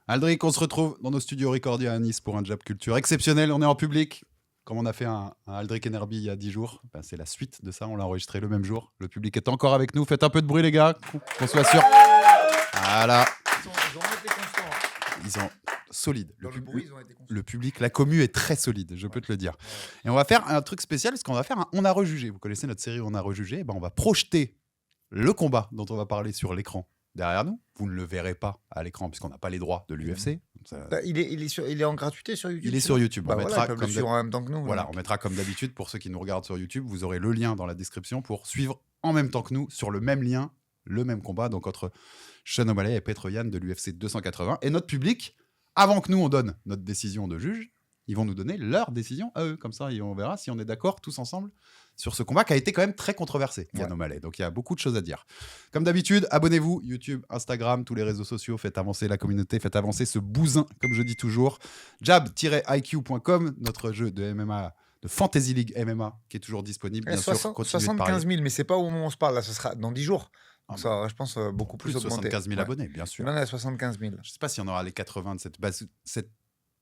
Aldric, on se retrouve dans nos studios Ricordia à Nice pour un Jab Culture exceptionnel. On est en public. Comme on a fait un Aldric Enerby il y a 10 jours, c'est la suite de ça. On l'a enregistré le même jour. Le public est encore avec nous. Faites un peu de bruit, les gars, qu'on soit sûr. Voilà. Ils ont été constants. Ils ont solide. Le public, la commu est très solide, je peux te le dire. Et on va faire un truc spécial, parce qu'on va faire un On a rejugé. Vous connaissez notre série On a rejugé. On va projeter le combat dont on va parler sur l'écran derrière nous. Vous ne le verrez pas à l'écran puisqu'on n'a pas les droits de l'UFC. Il est en gratuité sur YouTube. Il est sur YouTube. On mettra comme le en même temps que nous. Voilà, on mettra comme d'habitude pour ceux qui nous regardent sur YouTube. Vous aurez le lien dans la description pour suivre en même temps que nous sur le même lien, le même combat, donc entre Sean O'Malley et Petr Yan de l'UFC 280. Et notre public, avant que nous on donne notre décision de juge, ils vont nous donner leur décision à eux. Comme ça, on verra si on est d'accord tous ensemble sur ce combat qui a été quand même très controversé, Yann O'Malley. Donc il y a beaucoup de choses à dire. Comme d'habitude, abonnez-vous, YouTube, Instagram, tous les réseaux sociaux, faites avancer la communauté, faites avancer ce bousin, comme je dis toujours. jab-iq.com, notre jeu de MMA, de Fantasy League MMA, qui est toujours disponible. Bien sûr, 75 000, mais c'est pas au moment où on se parle, là, ce sera dans 10 jours. Donc ça, je pense, beaucoup plus de augmenté. 75 000 abonnés, bien sûr. On en est à 75 000. Je sais pas s'il y en aura les 80 de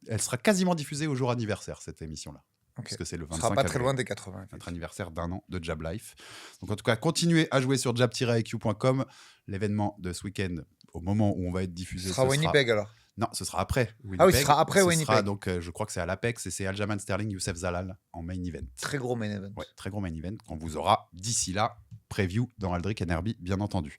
elle sera quasiment diffusée au jour anniversaire, cette émission-là. Okay. Parce que c'est le 25 Ce sera pas très loin des 80. Notre anniversaire d'1 an de Jab Life. Donc en tout cas, continuez à jouer sur jab-iq.com. L'événement de ce week-end, au moment où on va être diffusé, ce sera Winnipeg alors. Non, ce sera après Winnipeg. Ah oui, ce sera après Winnipeg. Donc je crois que c'est à l'Apex et c'est Aljamain Sterling, Youssef Zalal en main event. Très gros main event. Ouais, très gros main event. On vous aura d'ici là preview dans Aldric Enerby, bien entendu.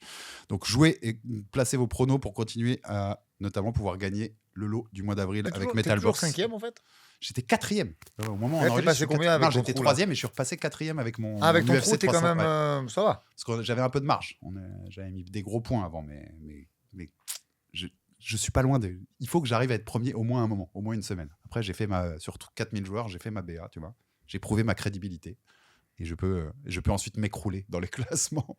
Donc jouez et placez vos pronos pour continuer à notamment pouvoir gagner le lot du mois d'avril avec Metal Box. T'es toujours 5e en fait. J'étais 4e. Au moment où on enregistre, passé combien avec j'étais 3e et je suis repassé 4e avec mon avec ton UFC trou, t'es quand même ça va. Parce que j'avais un peu de marge. J'avais mis des gros points avant, mais je suis pas loin de. Il faut que j'arrive à être premier au moins un moment, au moins une semaine. Après, j'ai fait surtout 4000 joueurs, j'ai fait ma BA, tu vois. J'ai prouvé ma crédibilité et je peux ensuite m'écrouler dans les classements.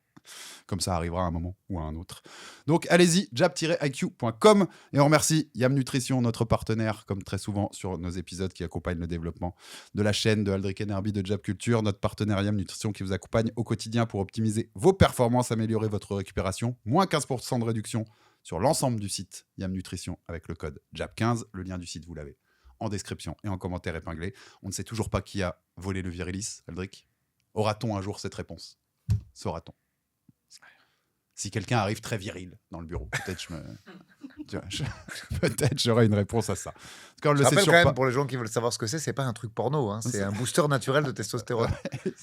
Comme ça arrivera à un moment ou à un autre. Donc allez-y, jab-iq.com. Et on remercie Yam Nutrition, notre partenaire, comme très souvent sur nos épisodes qui accompagnent le développement de la chaîne de Aldric Enerby de Jab Culture. Notre partenaire Yam Nutrition qui vous accompagne au quotidien pour optimiser vos performances, améliorer votre récupération. Moins 15% de réduction sur l'ensemble du site Yam Nutrition avec le code JAB15. Le lien du site, vous l'avez en description et en commentaire épinglé. On ne sait toujours pas qui a volé le virilis, Aldric. Aura-t-on un jour cette réponse? Saura-t-on? Si quelqu'un arrive très viril dans le bureau, peut-être peut-être j'aurai une réponse à ça. Je rappelle quand même, pour les gens qui veulent savoir ce que c'est pas un truc porno, hein, c'est un booster naturel de testostérone.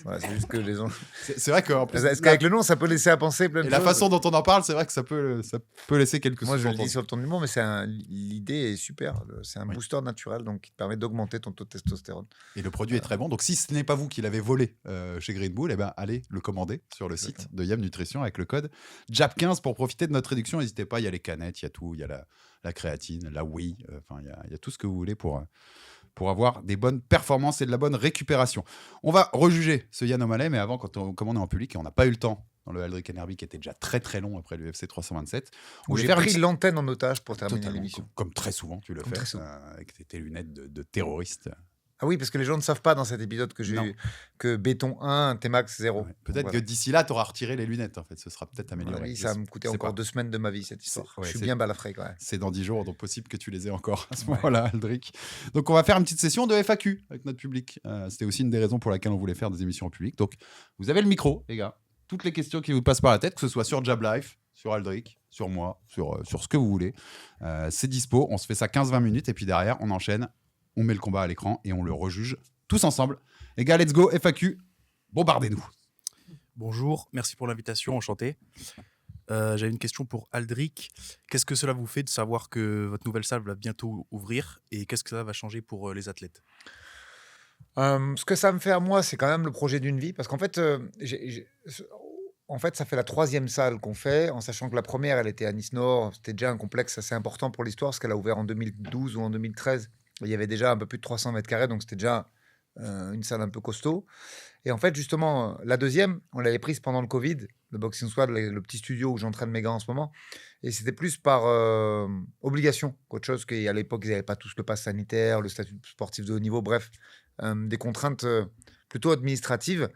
Voilà, c'est juste que les gens. C'est vrai qu'en plus, est-ce qu'avec le nom, ça peut laisser à penser plein de choses. La façon dont on en parle, c'est vrai que ça peut laisser quelques. Moi, je le dis sur le ton d'humour, mais l'idée est super. C'est un booster naturel, donc qui te permet d'augmenter ton taux de testostérone. Et le produit est très bon. Donc, si ce n'est pas vous qui l'avez volé chez Green Bull, allez le commander sur le site de Yam Nutrition avec le code JAB15 pour profiter de notre réduction. N'hésitez pas, il y a les canettes, il y a tout, il y a la créatine, la whey, il y a tout ce que vous voulez pour avoir des bonnes performances et de la bonne récupération. On va rejuger ce Yann O'Malley, mais avant, comme on est en public et on n'a pas eu le temps dans le Aldric Enerby qui était déjà très très long après l'UFC 327. Où j'ai pris l'antenne en otage pour terminer l'émission. Comme très souvent tu le fais, avec tes lunettes de terroriste. Ah oui, parce que les gens ne savent pas dans cet épisode que j'ai eu que béton 1, T-Max 0. Ouais, peut-être que d'ici là, tu auras retiré les lunettes, en fait. Ce sera peut-être amélioré. Oui, ça va me coûter encore 2 semaines de ma vie, cette histoire. Je suis bien balafré quand même. C'est dans 10 jours, donc possible que tu les aies encore à ce moment-là, Aldric. Donc on va faire une petite session de FAQ avec notre public. C'était aussi une des raisons pour laquelle on voulait faire des émissions en public. Donc vous avez le micro, les gars. Toutes les questions qui vous passent par la tête, que ce soit sur Jab Life, sur Aldric, sur moi, sur ce que vous voulez. C'est dispo, on se fait ça 15-20 minutes et puis derrière, on enchaîne, on met le combat à l'écran et on le rejuge tous ensemble. Les gars, let's go, FAQ, bombardez-nous. Bonjour, merci pour l'invitation, enchanté. J'avais une question pour Aldric. Qu'est-ce que cela vous fait de savoir que votre nouvelle salle va bientôt ouvrir et qu'est-ce que ça va changer pour les athlètes? Ce que ça me fait à moi, c'est quand même le projet d'une vie. Parce qu'en fait, ça fait la 3e salle qu'on fait, en sachant que la première, elle était à Nice-Nord. C'était déjà un complexe assez important pour l'histoire, parce qu'elle a ouvert en 2012 ou en 2013. Il y avait déjà un peu plus de 300 mètres carrés, donc c'était déjà une salle un peu costaud. Et en fait, justement, la deuxième, on l'avait prise pendant le Covid, le Boxing Squad, le petit studio où j'entraîne mes gars en ce moment. Et c'était plus par obligation qu'autre chose, qu'à l'époque, ils n'avaient pas tous le pass sanitaire, le statut sportif de haut niveau, bref, des contraintes plutôt administratives.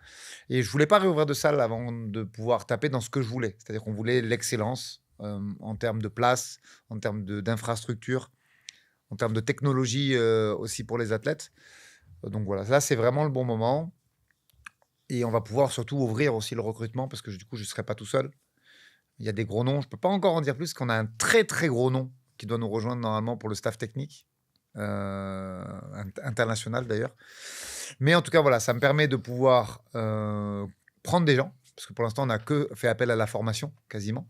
Et je ne voulais pas réouvrir de salle avant de pouvoir taper dans ce que je voulais. C'est-à-dire qu'on voulait l'excellence en termes de place, en termes d'infrastructure. en termes de technologie aussi pour les athlètes. Donc voilà, là, c'est vraiment le bon moment. Et on va pouvoir surtout ouvrir aussi le recrutement parce que du coup, je ne serai pas tout seul. Il y a des gros noms. Je ne peux pas encore en dire plus, parce qu'on a un très, très gros nom qui doit nous rejoindre normalement pour le staff technique, international d'ailleurs. Mais en tout cas, voilà, ça me permet de pouvoir prendre des gens, parce que pour l'instant, on n'a que fait appel à la formation, quasiment.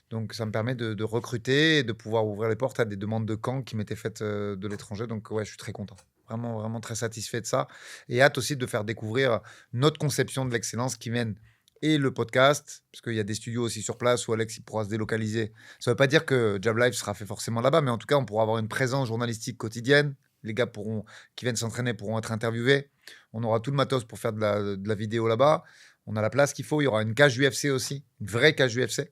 Donc, ça me permet de recruter et de pouvoir ouvrir les portes à des demandes de camp qui m'étaient faites de l'étranger. Donc, ouais, je suis très content. Vraiment, vraiment très satisfait de ça. Et hâte aussi de faire découvrir notre conception de l'excellence qui mène et le podcast, parce qu'il y a des studios aussi sur place où Alex il pourra se délocaliser. Ça ne veut pas dire que Jab Live sera fait forcément là-bas, mais en tout cas, on pourra avoir une présence journalistique quotidienne. Les gars qui viennent s'entraîner pourront être interviewés. On aura tout le matos pour faire de la vidéo là-bas. On a la place qu'il faut. Il y aura une cage UFC aussi, une vraie cage UFC.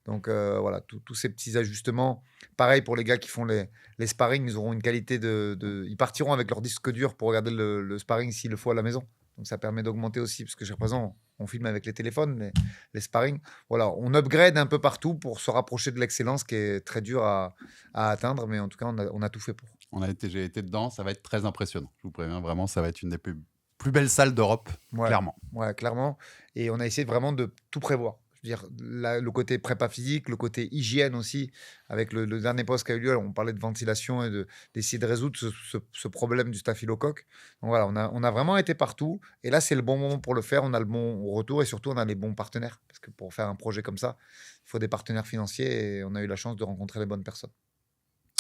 Donc voilà, tous ces petits ajustements. Pareil pour les gars qui font les sparring, ils auront une qualité ils partiront avec leur disque dur pour regarder le sparring s'il le faut à la main. Donc ça permet d'augmenter aussi, parce que j'ai présent, on filme avec les téléphones, mais les sparring. Voilà, on upgrade un peu partout pour se rapprocher de l'excellence qui est très dur à atteindre, mais en tout cas, on a tout fait pour. J'ai été dedans, ça va être très impressionnant. Je vous préviens, vraiment, ça va être une des plus belles salles d'Europe, clairement. Ouais, clairement. Et on a essayé vraiment de tout prévoir. Dire, le côté prépa physique, le côté hygiène aussi, avec le dernier poste qui a eu lieu, on parlait de ventilation et d'essayer de résoudre ce problème du staphylocoque. Donc voilà, on a vraiment été partout, et là c'est le bon moment pour le faire, on a le bon retour, et surtout on a les bons partenaires, parce que pour faire un projet comme ça, il faut des partenaires financiers, et on a eu la chance de rencontrer les bonnes personnes.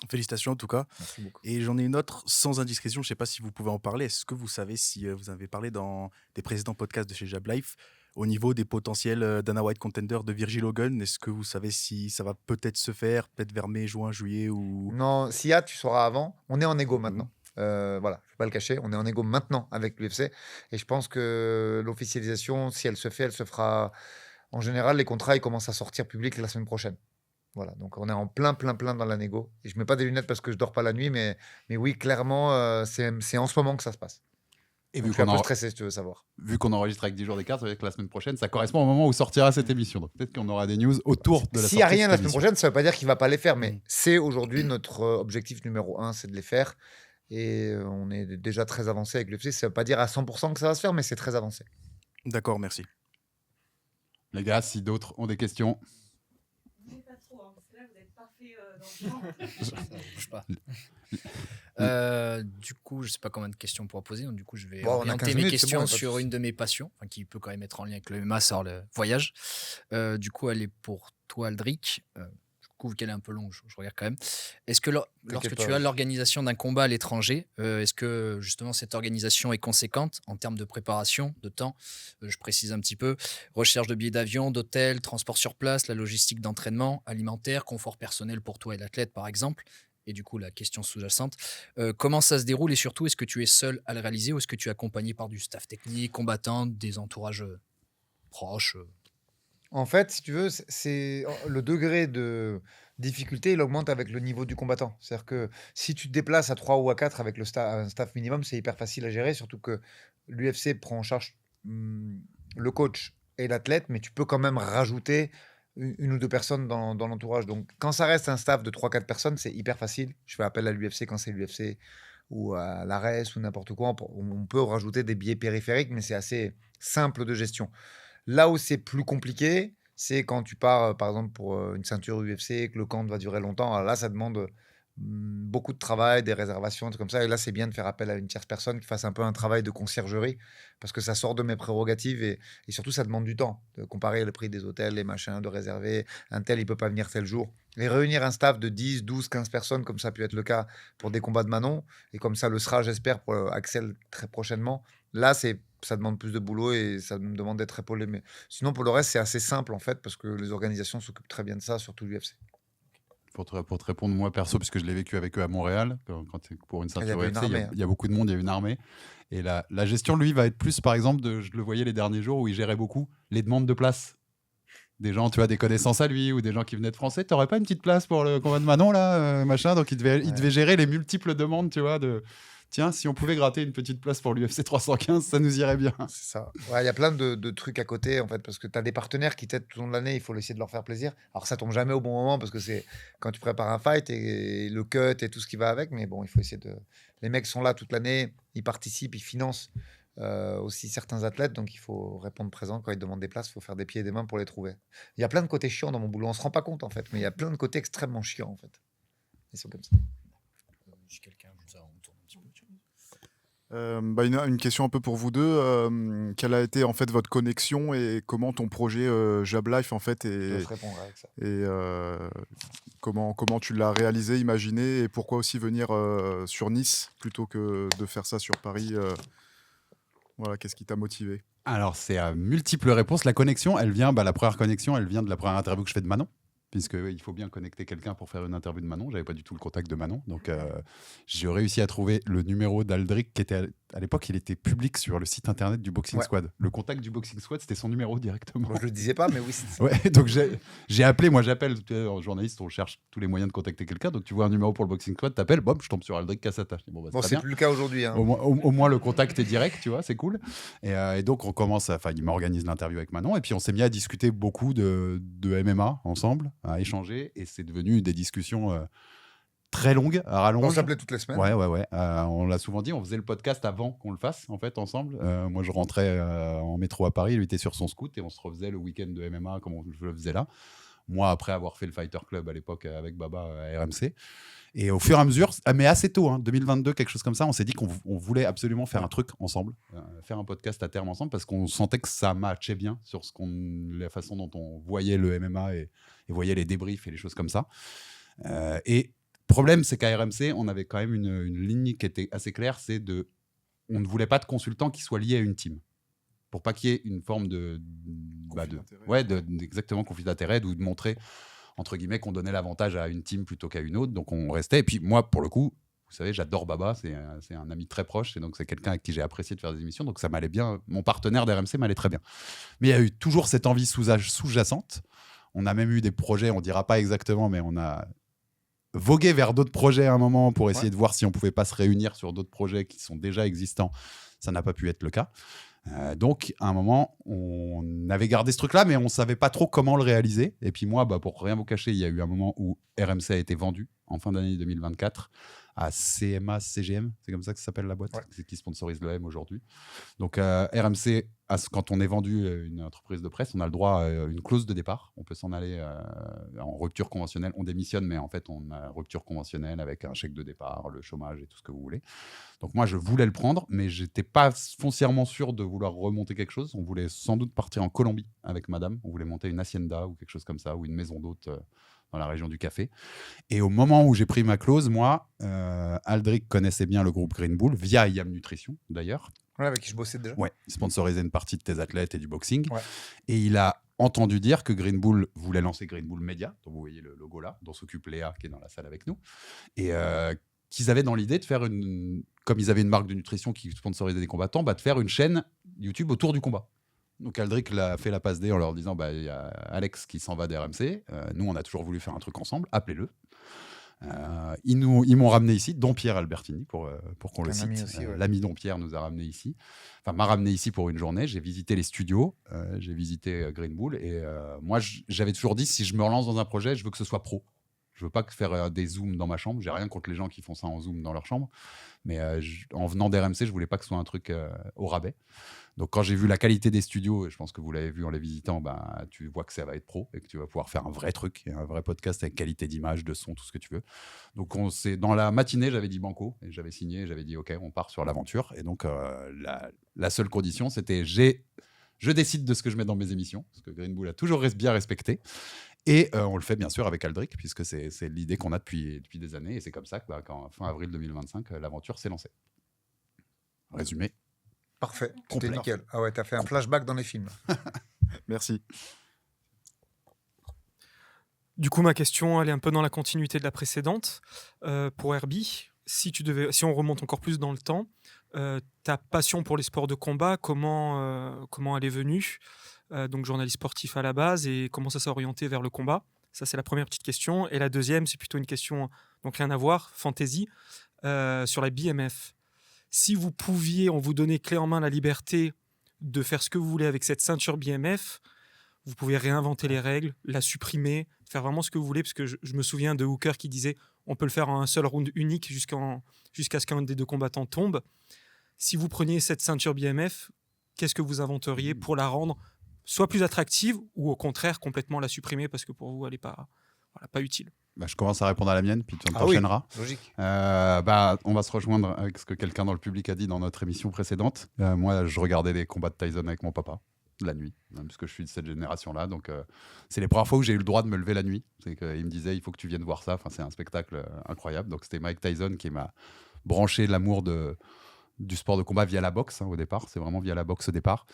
Félicitations en tout cas. Merci beaucoup. Et j'en ai une autre sans indiscrétion, je ne sais pas si vous pouvez en parler. Est-ce que vous savez si vous avez parlé dans des précédents podcasts de chez Jab Life au niveau des potentiels Dana White contenders de Virgil Hogan? Est-ce que vous savez si ça va peut-être se faire, peut-être vers mai, juin, juillet ou... Non, s'il y a, tu sauras avant. On est en égo maintenant. Voilà, je ne vais pas le cacher. On est en égo maintenant avec l'UFC. Et je pense que l'officialisation, si elle se fait, elle se fera... En général, les contrats ils commencent à sortir public la semaine prochaine. Voilà, donc on est en plein dans la négo. Et je ne mets pas des lunettes parce que je ne dors pas la nuit, mais oui, clairement, c'est en ce moment que ça se passe. Et vu je suis un peu stressé, si tu veux savoir. Vu qu'on enregistre avec 10 jours d'écart, ça veut dire que la semaine prochaine, ça correspond au moment où sortira cette émission. Donc peut-être qu'on aura des news autour de la sortie. S'il n'y a rien la semaine prochaine, ça ne veut pas dire qu'il ne va pas les faire, mais c'est aujourd'hui notre objectif numéro 1, c'est de les faire. Et on est déjà très avancé avec l'UFC. Ça ne veut pas dire à 100% que ça va se faire, mais c'est très avancé. D'accord, merci. Les gars, si d'autres ont des questions... Pas trop, hein, parce que là, vous êtes parfait dans le champ. Bouge pas. Du coup, je ne sais pas combien de questions on pourra poser. Donc, du coup, je vais orienter mes questions sur une de mes passions, qui peut quand même être en lien avec le MMA, c'est le voyage. Du coup, elle est pour toi, Aldric. Je couvre qu'elle est un peu longue, je regarde quand même. Est-ce que lorsque tu as l'organisation d'un combat à l'étranger, est-ce que justement cette organisation est conséquente en termes de préparation, de temps? Je précise un petit peu. Recherche de billets d'avion, d'hôtel, transport sur place, la logistique d'entraînement, alimentaire, confort personnel pour toi et l'athlète, par exemple. Et du coup, la question sous-jacente, comment ça se déroule, et surtout, est-ce que tu es seul à le réaliser ou est-ce que tu es accompagné par du staff technique, combattant, des entourages proches En fait, si tu veux, c'est le degré de difficulté, il augmente avec le niveau du combattant. C'est-à-dire que si tu te déplaces à 3 ou à 4 avec un staff minimum, c'est hyper facile à gérer, surtout que l'UFC prend en charge le coach et l'athlète, mais tu peux quand même rajouter une ou deux personnes dans l'entourage. Donc, quand ça reste un staff de 3-4 personnes, c'est hyper facile. Je fais appel à l'UFC quand c'est l'UFC ou à l'ARES ou n'importe quoi. On peut rajouter des billets périphériques, mais c'est assez simple de gestion. Là où c'est plus compliqué, c'est quand tu pars, par exemple, pour une ceinture UFC, que le camp va durer longtemps. Alors là, ça demande beaucoup de travail, des réservations, tout comme ça. Et là, c'est bien de faire appel à une tierce personne qui fasse un peu un travail de conciergerie, parce que ça sort de mes prérogatives et surtout, ça demande du temps de comparer le prix des hôtels, les machins, de réserver. Un tel, il ne peut pas venir tel jour. Et réunir un staff de 10, 12, 15 personnes, comme ça a pu être le cas pour des combats de Manon, et comme ça le sera, j'espère, pour Axel très prochainement. Là, ça demande plus de boulot et ça me demande d'être épaulé. Mais sinon, pour le reste, c'est assez simple, en fait, parce que les organisations s'occupent très bien de ça, surtout l'UFC. Pour te répondre, moi perso, puisque je l'ai vécu avec eux à Montréal, pour une ceinture UFC, il y a beaucoup de monde, il y a une armée. Et la gestion, lui, va être plus, par exemple, je le voyais les derniers jours où il gérait beaucoup les demandes de place. Des gens, tu vois, des connaissances à lui ou des gens qui venaient de français. T'aurais pas une petite place pour le combat de Manon, là, machin. Donc, il devait gérer les multiples demandes, tu vois, tiens, si on pouvait gratter une petite place pour l'UFC 315, ça nous irait bien. C'est ça. Ouais, il y a plein de trucs à côté, en fait, parce que tu as des partenaires qui t'aident tout au long de l'année, il faut essayer de leur faire plaisir. Alors, ça tombe jamais au bon moment, parce que c'est quand tu prépares un fight et le cut et tout ce qui va avec, mais bon, il faut essayer de... Les mecs sont là toute l'année, ils participent, ils financent aussi certains athlètes, donc il faut répondre présent quand ils demandent des places, il faut faire des pieds et des mains pour les trouver. Il y a plein de côtés chiants dans mon boulot, on se rend pas compte, en fait, mais il y a plein de côtés extrêmement chiants, en fait. Ils sont comme ça. Si quelqu'un ajoute ça, on tourne un petit peu. Une question un peu pour vous deux. Quelle a été en fait votre connexion et comment ton projet JabLife en fait Je vais te répondre avec ça. et comment tu l'as réalisé, imaginé et pourquoi aussi venir sur Nice plutôt que de faire ça sur Paris voilà, qu'est-ce qui t'a motivé? Alors, c'est à multiples réponses. La connexion, elle vient, la première connexion, elle vient de la première interview que je fais de Manon. Puisqu'il faut bien connecter quelqu'un pour faire une interview de Manon. Je n'avais pas du tout le contact de Manon. Donc, j'ai réussi à trouver le numéro d'Aldric qui était, à l'époque, il était public sur le site internet du Boxing Squad. Le contact du Boxing Squad, c'était son numéro directement. Moi, je le disais pas, mais oui. C'est... Ouais, donc j'ai appelé, moi j'appelle, en journaliste, on cherche tous les moyens de contacter quelqu'un. Donc, tu vois un numéro pour le Boxing Squad, t'appelles, bom, je tombe sur Aldric Cassata. Bon, c'est plus le cas aujourd'hui. Hein. Au moins, le contact est direct, tu vois, c'est cool. Et donc, on commence, il m'organise l'interview avec Manon. Et puis, on s'est mis à discuter beaucoup de MMA ensemble, à échanger. Et c'est devenu des discussions très longues, à rallonge. On s'appelait toutes les semaines. Ouais. On l'a souvent dit, on faisait le podcast avant qu'on le fasse, en fait, ensemble. Moi, je rentrais en métro à Paris, lui était sur son scoot et on se refaisait le week-end de MMA comme je le faisais là. Moi, après avoir fait le Fighter Club à l'époque avec Baba à RMC. Et au fur et à mesure, mais assez tôt, 2022, quelque chose comme ça, on s'est dit qu'on voulait absolument faire un truc ensemble, faire un podcast à terme ensemble, parce qu'on sentait que ça matchait bien sur la façon dont on voyait le MMA et voyait les débriefs et les choses comme ça. Et le problème, c'est qu'à RMC, on avait quand même une ligne qui était assez claire, on ne voulait pas de consultant qui soit lié à une team. Pour pas qu'il y ait une forme exactement conflit d'intérêt, ou de montrer entre guillemets qu'on donnait l'avantage à une team plutôt qu'à une autre, donc on restait. Et puis moi, pour le coup, vous savez, j'adore Baba, c'est un ami très proche, et donc c'est quelqu'un avec qui j'ai apprécié de faire des émissions, donc ça m'allait bien. Mon partenaire d'RMC m'allait très bien. Mais il y a eu toujours cette envie sous-jacente. On a même eu des projets, on dira pas exactement, mais on a vogué vers d'autres projets à un moment pour essayer de voir si on pouvait pas se réunir sur d'autres projets qui sont déjà existants. Ça n'a pas pu être le cas. Donc, à un moment, on avait gardé ce truc-là, mais on ne savait pas trop comment le réaliser. Et puis moi, pour rien vous cacher, il y a eu un moment où RMC a été vendu en fin d'année 2024 à CMA-CGM, c'est comme ça que ça s'appelle la boîte, qui sponsorise le M aujourd'hui. Donc, RMC, quand on est vendu une entreprise de presse, on a le droit à une clause de départ. On peut s'en aller en rupture conventionnelle. On démissionne, mais en fait, on a rupture conventionnelle avec un chèque de départ, le chômage et tout ce que vous voulez. Donc moi, je voulais le prendre, mais je n'étais pas foncièrement sûr de vouloir remonter quelque chose. On voulait sans doute partir en Colombie avec madame. On voulait monter une hacienda ou quelque chose comme ça, ou une maison d'hôte dans la région du café. Et au moment où j'ai pris ma clause, moi, Aldric connaissait bien le groupe Green Bull, via IAM Nutrition d'ailleurs. Ouais, avec qui je bossais déjà. Ouais, il sponsorisait une partie de tes athlètes et du boxing. Ouais. Et il a entendu dire que Green Bull voulait lancer Green Bull Media, dont vous voyez le logo là, dont s'occupe Léa, qui est dans la salle avec nous. Et qu'ils avaient dans l'idée de faire comme ils avaient une marque de nutrition qui sponsorisait des combattants, de faire une chaîne YouTube autour du combat. Donc Aldric l'a fait la passe D en leur disant il y a Alex qui s'en va d'RMC, nous on a toujours voulu faire un truc ensemble, appelez-le. Ils m'ont ramené ici, dont Pierre Albertini, pour qu'on le cite. Aussi, l'ami dont Pierre nous a ramené ici. Enfin, m'a ramené ici pour une journée. J'ai visité les studios, j'ai visité Green Bull. Et moi, j'avais toujours dit, si je me relance dans un projet, je veux que ce soit pro. Je veux pas faire des zooms dans ma chambre. J'ai rien contre les gens qui font ça en zoom dans leur chambre. Mais en venant d'RMC, je voulais pas que ce soit un truc au rabais. Donc, quand j'ai vu la qualité des studios, et je pense que vous l'avez vu en les visitant, tu vois que ça va être pro et que tu vas pouvoir faire un vrai truc, un vrai podcast avec qualité d'image, de son, tout ce que tu veux. Donc, dans la matinée, j'avais dit banco et j'avais signé. J'avais dit, OK, on part sur l'aventure. Et donc, la seule condition, c'était je décide de ce que je mets dans mes émissions, parce que Green Bull a toujours bien respecté. Et on le fait bien sûr avec Aldric, puisque c'est l'idée qu'on a depuis des années. Et c'est comme ça que fin avril 2025, l'aventure s'est lancée. Résumé. Parfait, c'était nickel. Ah ouais, t'as fait un flashback dans les films. Merci. Du coup, ma question, elle est un peu dans la continuité de la précédente. Pour Herbie, si on remonte encore plus dans le temps, ta passion pour les sports de combat, comment elle est venue? Donc journaliste sportif à la base, et comment ça s'est orienté vers le combat? Ça, c'est la première petite question. Et la deuxième, c'est plutôt une question, donc rien à voir, fantasy, sur la BMF. si vous pouviez, on vous donnait clé en main la liberté de faire ce que vous voulez avec cette ceinture BMF, vous pouvez réinventer les règles, la supprimer, faire vraiment ce que vous voulez, parce que je me souviens de Hooker qui disait on peut le faire en un seul round unique jusqu'à ce qu'un des deux combattants tombe. Si vous preniez cette ceinture BMF, qu'est-ce que vous inventeriez pour la rendre soit plus attractive ou au contraire complètement la supprimer parce que pour vous elle n'est pas utile? Je commence à répondre à la mienne, puis tu t'enchaîneras. Oui, logique. On va se rejoindre avec ce que quelqu'un dans le public a dit dans notre émission précédente. Moi, je regardais des combats de Tyson avec mon papa la nuit, parce que je suis de cette génération-là. Donc, c'est les premières fois où j'ai eu le droit de me lever la nuit. C'est qu'il me disait, il faut que tu viennes voir ça. Enfin, c'est un spectacle incroyable. Donc, c'était Mike Tyson qui m'a branché l'amour du sport de combat via la boxe au départ. C'est vraiment via la boxe au départ.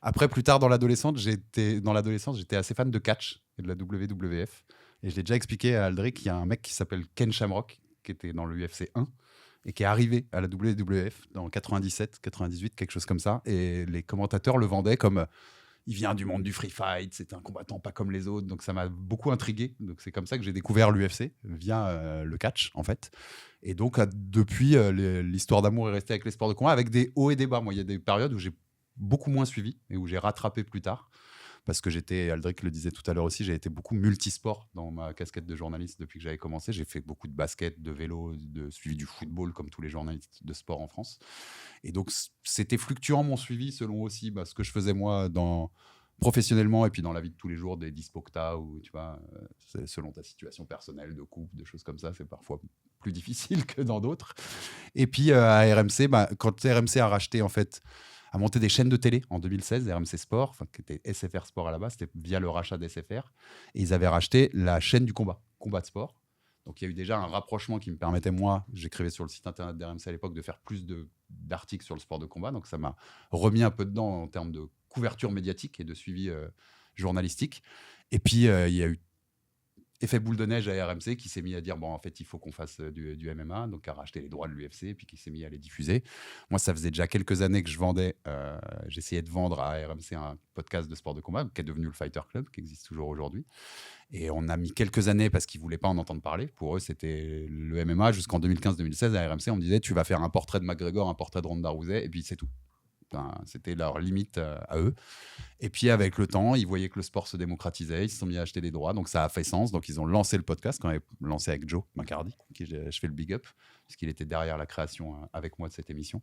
Après, plus tard dans l'adolescence, j'étais assez fan de catch et de la WWF. Et je l'ai déjà expliqué à Aldric, il y a un mec qui s'appelle Ken Shamrock, qui était dans l'UFC 1 et qui est arrivé à la WWF dans 97, 98, quelque chose comme ça. Et les commentateurs le vendaient comme il vient du monde du free fight, c'est un combattant pas comme les autres. Donc ça m'a beaucoup intrigué. Donc c'est comme ça que j'ai découvert l'UFC via le catch en fait. Et donc depuis, l'histoire d'amour est restée avec les sports de combat avec des hauts et des bas. Moi, il y a des périodes où j'ai beaucoup moins suivi et où j'ai rattrapé plus tard. Parce que Aldric le disait tout à l'heure aussi, j'ai été beaucoup multisport dans ma casquette de journaliste depuis que j'avais commencé. J'ai fait beaucoup de basket, de vélo, de suivi du football, comme tous les journalistes de sport en France. Et donc, c'était fluctuant mon suivi selon aussi ce que je faisais moi professionnellement et puis dans la vie de tous les jours, des dispocta ou tu vois, selon ta situation personnelle, de couple, de choses comme ça, c'est parfois plus difficile que dans d'autres. Et puis à RMC, quand RMC a racheté en fait, a monté des chaînes de télé en 2016, RMC Sport, qui était SFR Sport à la base, c'était via le rachat d'SFR. Et ils avaient racheté la chaîne du combat de sport. Donc il y a eu déjà un rapprochement qui me permettait, moi, j'écrivais sur le site internet d'RMC à l'époque, de faire plus d'articles sur le sport de combat. Donc ça m'a remis un peu dedans en termes de couverture médiatique et de suivi journalistique. Et puis il y a eu effet boule de neige à RMC qui s'est mis à dire en fait il faut qu'on fasse du MMA, donc à racheter les droits de l'UFC et puis qui s'est mis à les diffuser. Moi, ça faisait déjà quelques années que j'essayais de vendre à RMC un podcast de sport de combat qui est devenu le Fighter Club, qui existe toujours aujourd'hui. Et on a mis quelques années parce qu'ils ne voulaient pas en entendre parler. Pour eux, c'était le MMA. Jusqu'en 2015-2016 à RMC, on me disait tu vas faire un portrait de McGregor, un portrait de Ronda Rousey et puis c'est tout. C'était leur limite à eux. Et puis avec le temps, ils voyaient que le sport se démocratisait, ils se sont mis à acheter des droits, donc ça a fait sens. Donc ils ont lancé le podcast, quand ils ont lancé avec Joe McHardy, qui je fais le big up, puisqu'il était derrière la création avec moi de cette émission.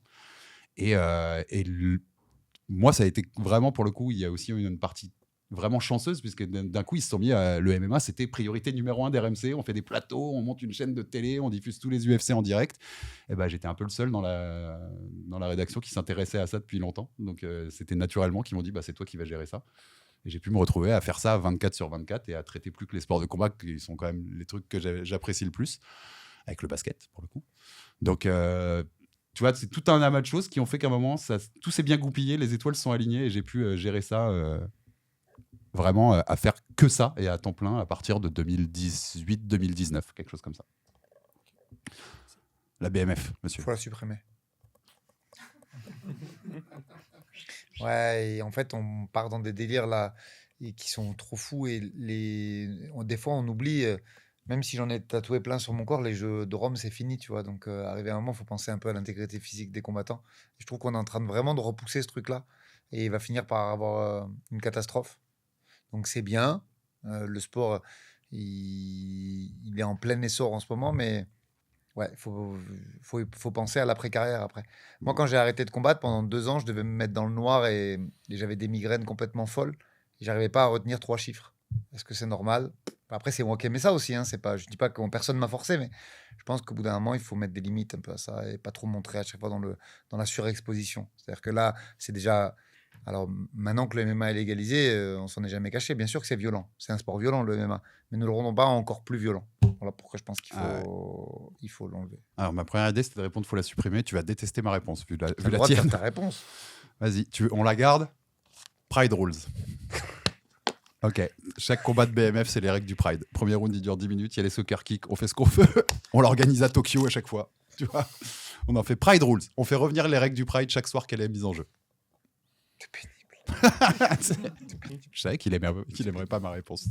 Moi, ça a été vraiment, pour le coup, il y a aussi une partie vraiment chanceuse, puisque d'un coup, ils se sont mis à le MMA, c'était priorité numéro 1 d'RMC. On fait des plateaux, on monte une chaîne de télé, on diffuse tous les UFC en direct. Et j'étais un peu le seul dans la rédaction qui s'intéressait à ça depuis longtemps. Donc, c'était naturellement qu'ils m'ont dit c'est toi qui vas gérer ça. Et j'ai pu me retrouver à faire ça 24/24 et à traiter plus que les sports de combat, qui sont quand même les trucs que j'apprécie le plus, avec le basket, pour le coup. Donc, tu vois, c'est tout un amas de choses qui ont fait qu'à un moment, tout s'est bien goupillé, les étoiles sont alignées et j'ai pu gérer ça vraiment à faire que ça et à temps plein à partir de 2018-2019, quelque chose comme ça. La BMF, monsieur. Il faut la supprimer. Ouais, et en fait, on part dans des délires là qui sont trop fous et des fois, on oublie, même si j'en ai tatoué plein sur mon corps, les jeux de Rome, c'est fini, tu vois. Donc, arrivé à un moment, il faut penser un peu à l'intégrité physique des combattants. Et je trouve qu'on est en train vraiment de repousser ce truc-là et il va finir par avoir une catastrophe. Donc, c'est bien. Le sport, il est en plein essor en ce moment, mais ouais, faut penser à l'après-carrière après. Moi, quand j'ai arrêté de combattre, pendant 2 ans, je devais me mettre dans le noir et j'avais des migraines complètement folles. Et j'arrivais pas à retenir 3 chiffres. Est-ce que c'est normal? Après, c'est moi qui aimais ça aussi. Hein. Je dis pas que personne m'a forcé, mais je pense qu'au bout d'un moment, il faut mettre des limites un peu à ça et pas trop montrer à chaque fois dans la surexposition. C'est-à-dire que là, c'est déjà... Alors, maintenant que le MMA est légalisé, on s'en est jamais caché. Bien sûr que c'est violent. C'est un sport violent, le MMA. Mais ne le rendons pas encore plus violent. Voilà pourquoi je pense qu'il faut l'enlever. Alors, ma première idée, c'était de répondre qu'il faut la supprimer. Tu vas détester ma réponse, vu la droit de tienne. faire ta réponse. Vas-y, on la garde. Pride Rules. Ok, chaque combat de BMF, c'est les règles du Pride. Premier round, il dure 10 minutes, il y a les soccer kicks, on fait ce qu'on veut. On l'organise à Tokyo à chaque fois. Tu vois, on en fait Pride Rules. On fait revenir les règles du Pride chaque soir qu'elle est mise en jeu. C'est pénible. Je savais qu'il aimerait pas ma réponse,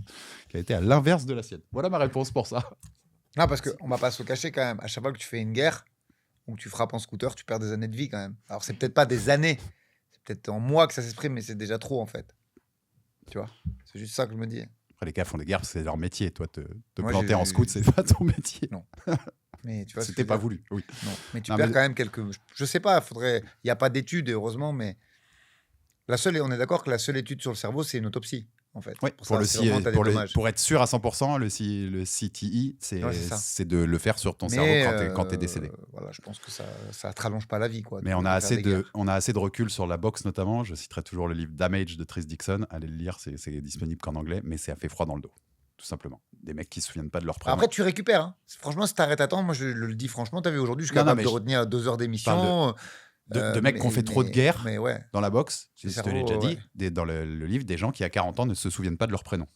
qui a été à l'inverse de la sienne. Voilà ma réponse pour ça. Non, parce qu'on va pas se le cacher quand même. À chaque fois que tu fais une guerre, ou que tu frappes en scooter, tu perds des années de vie quand même. Alors, c'est peut-être pas des années, c'est peut-être en mois que ça s'exprime, mais c'est déjà trop en fait. Tu vois, c'est juste ça que je me dis. Après, les gars font des guerres parce que c'est leur métier. Toi, te Moi, planter en scout, c'est pas ton métier. Non. Mais tu vois, ce que C'était je pas veux dire. voulu. Oui. Non. Mais tu Non, perds mais- quand même quelques. Je sais pas, il n'y a pas d'études, heureusement, mais on est d'accord que la seule étude sur le cerveau, c'est une autopsie, en fait. Oui, Pour ça, c'est vraiment, t'as des dommages. pour être sûr à 100%, le CTI, Ouais, c'est ça. c'est de le faire sur ton Mais, cerveau quand t'es décédé. Voilà, je pense que ça te rallonge pas la vie, quoi. Mais de on a, faire des guerres. on a assez de recul sur la boxe notamment. Je citerai toujours le livre Damage de Tris Dixon. Allez le lire, c'est disponible qu'en anglais, mais ça fait froid dans le dos, tout simplement. Des mecs qui se souviennent pas de leur prénom. Après, tu récupères. Hein. Franchement, si t'arrêtes à temps, moi je le dis franchement, t'as vu aujourd'hui, je suis Non, non, capable mais de je retenir 2 heures d'émission. de mecs qui ont fait trop de guerre Mais ouais. dans la boxe, Le je te l'ai déjà cerveau, dit, dans le livre, des gens qui à 40 ans ne se souviennent pas de leur prénom.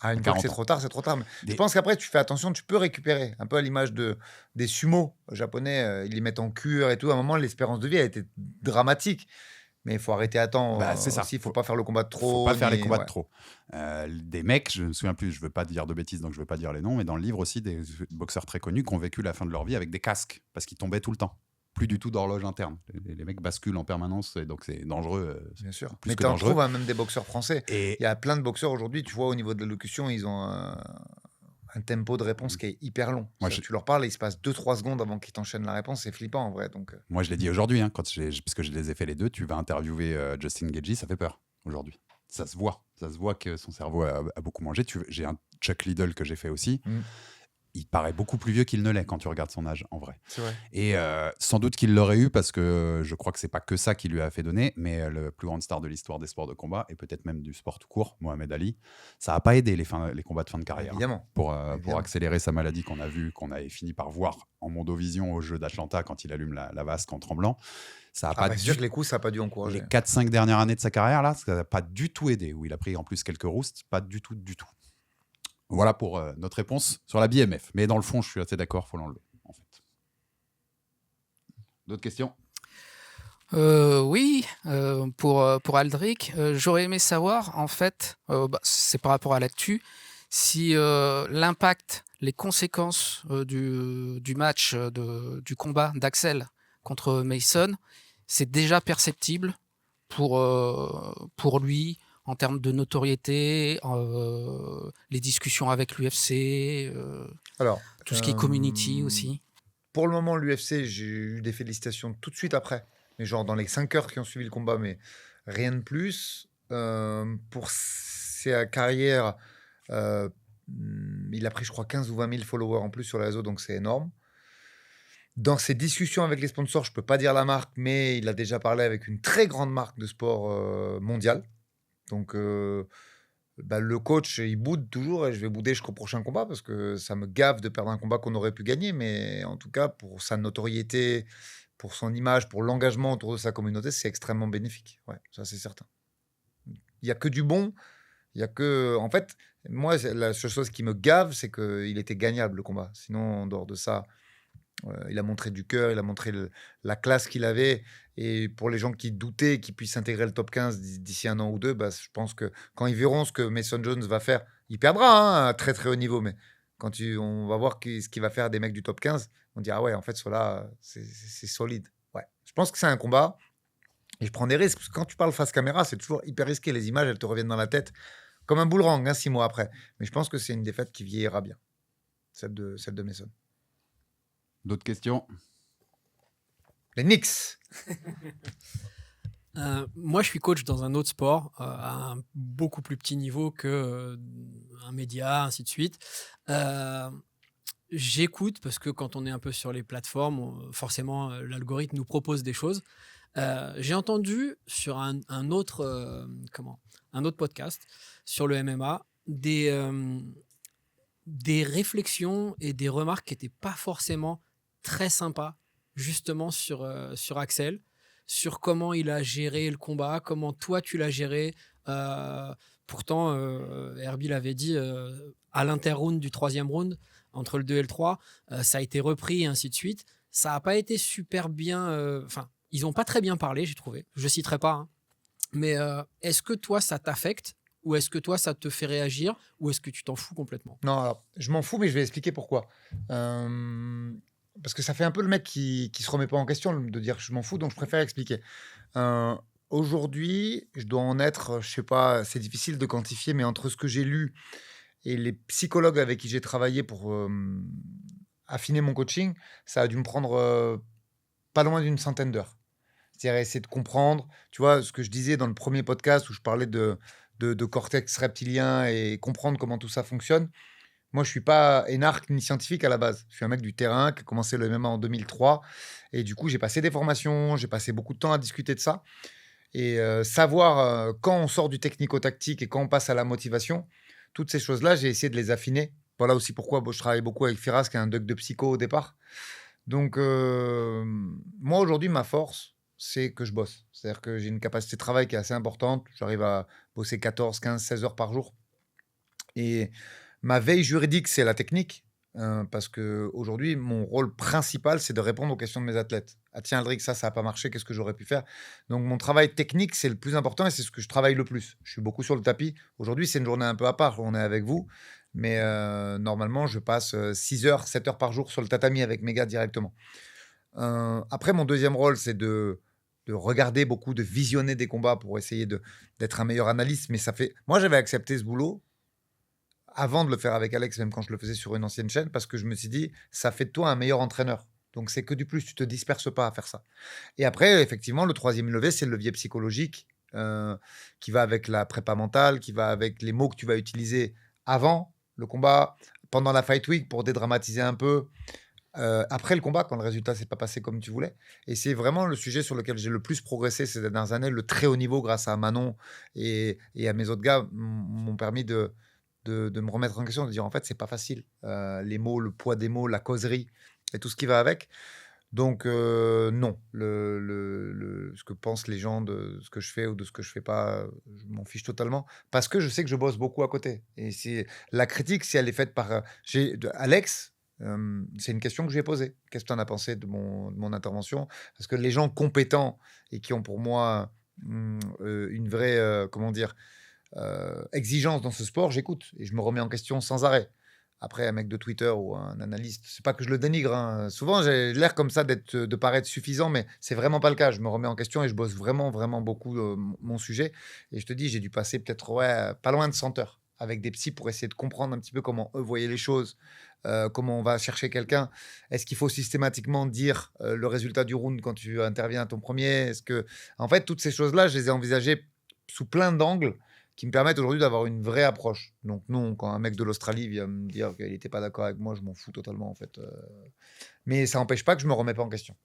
Une fois 40 que c'est ans. trop tard, c'est trop tard. Mais Des- je pense qu'après, tu fais attention, tu peux récupérer. Un peu à l'image des sumo japonais, ils les mettent en cure et tout. À un moment, l'espérance de vie a été dramatique. Mais il faut arrêter à temps. Bah, c'est ça. Aussi, il ne faut pas faire le combat de trop. Faut pas faire les ni- combats ouais. de trop. Des mecs, je me souviens plus, je veux pas dire de bêtises, donc je veux pas dire les noms, mais dans le livre aussi, des boxeurs très connus qui ont vécu la fin de leur vie avec des casques, parce qu'ils tombaient tout le temps. Plus du tout d'horloge interne. Les mecs basculent en permanence, et donc c'est dangereux. Bien sûr. Plus Mais que tu en dangereux. trouves même des boxeurs français. Et Il y a plein de boxeurs aujourd'hui, tu vois, au niveau de l'élocution, ils ont un tempo de réponse qui est hyper long. Moi, C'est-à-dire que tu leur parles et il se passe 2-3 secondes avant qu'ils t'enchaînent la réponse. C'est flippant en vrai. Donc, moi, je l'ai dit aujourd'hui, hein, parce que je les ai fait les deux, tu vas interviewer Justin Gaethje, ça fait peur aujourd'hui. Ça se voit que son cerveau a beaucoup mangé. J'ai un Chuck Liddell que j'ai fait aussi. Mm. Il paraît beaucoup plus vieux qu'il ne l'est quand tu regardes son âge, en vrai. c'est vrai. Et sans doute qu'il l'aurait eu parce que je crois que c'est pas que ça qui lui a fait donner, mais le plus grande star de l'histoire des sports de combat et peut-être même du sport tout court, Mohamed Ali, ça a pas aidé les combats de fin de carrière Évidemment. pour Évidemment. accélérer sa maladie qu'on a fini par voir en Mondovision au jeu d'Atlanta quand il allume la vasque en tremblant. Ça a pas C'est sûr que les coups, ça n'a pas dû encourager. les 4-5 dernières années de sa carrière là, ça n'a pas du tout aidé. Où il a pris en plus quelques roustes, pas du tout. Voilà pour notre réponse sur la BMF. Mais dans le fond, je suis assez d'accord, faut l'enlever en fait. D'autres questions? Oui, pour Aldric, j'aurais aimé savoir, en fait, c'est par rapport à l'actu, si l'impact, les conséquences du match, du combat d'Axel contre Mason, c'est déjà perceptible pour lui en termes de notoriété, les discussions avec l'UFC, Alors, tout ce qui est community aussi. Pour le moment, l'UFC, j'ai eu des félicitations tout de suite après. Mais genre dans les 5 heures qui ont suivi le combat, mais rien de plus. Pour sa carrière, il a pris, je crois, 15 ou 20 000 followers en plus sur les réseaux, donc c'est énorme. Dans ses discussions avec les sponsors, je ne peux pas dire la marque, mais il a déjà parlé avec une très grande marque de sport mondiale. Donc, le coach, il boude toujours et je vais bouder jusqu'au prochain combat parce que ça me gave de perdre un combat qu'on aurait pu gagner. Mais en tout cas, pour sa notoriété, pour son image, pour l'engagement autour de sa communauté, c'est extrêmement bénéfique. Ouais, ça, c'est certain. Il n'y a que du bon. Il y a que... En fait, moi, la seule chose qui me gave, c'est qu'il était gagnable, le combat. Sinon, en dehors de ça, il a montré du cœur, il a montré la classe qu'il avait. Et pour les gens qui doutaient qu'il puisse intégrer le top 15 d'ici un an ou deux, je pense que quand ils verront ce que Mason Jones va faire, il perdra à très très haut niveau, mais quand on va voir ce qu'il va faire des mecs du top 15, on dira ouais, en fait, cela c'est solide. Ouais. Je pense que c'est un combat et je prends des risques. Parce que quand tu parles face caméra, c'est toujours hyper risqué. Les images, elles te reviennent dans la tête comme un boomerang 6 mois après. Mais je pense que c'est une défaite qui vieillira bien, celle de Mason. D'autres questions? Les Knicks. Moi, je suis coach dans un autre sport, à un beaucoup plus petit niveau que un média, ainsi de suite. J'écoute parce que quand on est un peu sur les plateformes, forcément, l'algorithme nous propose des choses. J'ai entendu sur un autre podcast sur le MMA des réflexions et des remarques qui n'étaient pas forcément très sympas, justement sur Axel, sur comment il a géré le combat, comment toi tu l'as géré. Pourtant, Herbie l'avait dit, à l'inter-round du 3e round, entre le 2 et le 3, ça a été repris et ainsi de suite. Ça n'a pas été super bien... ils n'ont pas très bien parlé, j'ai trouvé. Je ne citerai pas. Hein. Mais est-ce que toi, ça t'affecte? Ou est-ce que toi, ça te fait réagir? Ou est-ce que tu t'en fous complètement? Non, alors, je m'en fous, mais je vais expliquer pourquoi. parce que ça fait un peu le mec qui se remet pas en question de dire je m'en fous, donc je préfère expliquer. Aujourd'hui, je dois en être, je sais pas, c'est difficile de quantifier, mais entre ce que j'ai lu et les psychologues avec qui j'ai travaillé pour affiner mon coaching, ça a dû me prendre pas loin d'une centaine d'heures. C'est-à-dire essayer de comprendre, tu vois, ce que je disais dans le premier podcast où je parlais de cortex reptilien et comprendre comment tout ça fonctionne. Moi, je suis pas énarque ni scientifique à la base. Je suis un mec du terrain qui a commencé le MMA en 2003. Et du coup, j'ai passé des formations, j'ai passé beaucoup de temps à discuter de ça. Et savoir quand on sort du technico-tactique et quand on passe à la motivation, toutes ces choses-là, j'ai essayé de les affiner. Voilà aussi pourquoi je travaille beaucoup avec Firas, qui est un doc de psycho au départ. Donc, moi, aujourd'hui, ma force, c'est que je bosse. C'est-à-dire que j'ai une capacité de travail qui est assez importante. J'arrive à bosser 14, 15, 16 heures par jour. Et ma veille juridique, c'est la technique. Parce qu'aujourd'hui, mon rôle principal, c'est de répondre aux questions de mes athlètes. Ah tiens, Aldric, ça n'a pas marché, qu'est-ce que j'aurais pu faire? Donc, mon travail technique, c'est le plus important et c'est ce que je travaille le plus. Je suis beaucoup sur le tapis. Aujourd'hui, c'est une journée un peu à part, on est avec vous. Mais normalement, je passe 6 heures, 7 heures par jour sur le tatami avec mes gars directement. Après, mon deuxième rôle, c'est de regarder beaucoup, de visionner des combats pour essayer d'être un meilleur analyste. Mais ça fait... Moi, j'avais accepté ce boulot avant de le faire avec Alex, même quand je le faisais sur une ancienne chaîne, parce que je me suis dit, ça fait de toi un meilleur entraîneur. Donc, c'est que du plus, tu te disperses pas à faire ça. Et après, effectivement, le troisième levier, c'est le levier psychologique qui va avec la prépa mentale, qui va avec les mots que tu vas utiliser avant le combat, pendant la fight week pour dédramatiser un peu, après le combat, quand le résultat s'est pas passé comme tu voulais. Et c'est vraiment le sujet sur lequel j'ai le plus progressé ces dernières années. Le très haut niveau, grâce à Manon et à mes autres gars, m'ont permis de me remettre en question, de dire en fait, c'est pas facile. Les mots, le poids des mots, la causerie et tout ce qui va avec. Donc, non. Ce que pensent les gens de ce que je fais ou de ce que je fais pas, je m'en fiche totalement. Parce que je sais que je bosse beaucoup à côté. Et la critique, si elle est faite par Alex, c'est une question que je lui ai posée. Qu'est-ce que tu en as pensé de mon intervention? Parce que les gens compétents et qui ont pour moi une vraie, comment dire, exigence dans ce sport, j'écoute et je me remets en question sans arrêt. Après, un mec de Twitter ou un analyste, c'est pas que je le dénigre. Hein. Souvent, j'ai l'air comme ça de paraître suffisant, mais c'est vraiment pas le cas. Je me remets en question et je bosse vraiment, vraiment beaucoup mon sujet. Et je te dis, j'ai dû passer peut-être pas loin de 100 heures avec des psys pour essayer de comprendre un petit peu comment eux voyaient les choses, comment on va chercher quelqu'un. Est-ce qu'il faut systématiquement dire le résultat du round quand tu interviens à ton premier? En fait, toutes ces choses-là, je les ai envisagées sous plein d'angles qui me permettent aujourd'hui d'avoir une vraie approche. Donc non, quand un mec de l'Australie vient me dire qu'il n'était pas d'accord avec moi, je m'en fous totalement en fait. Mais ça n'empêche pas que je me remets pas en question.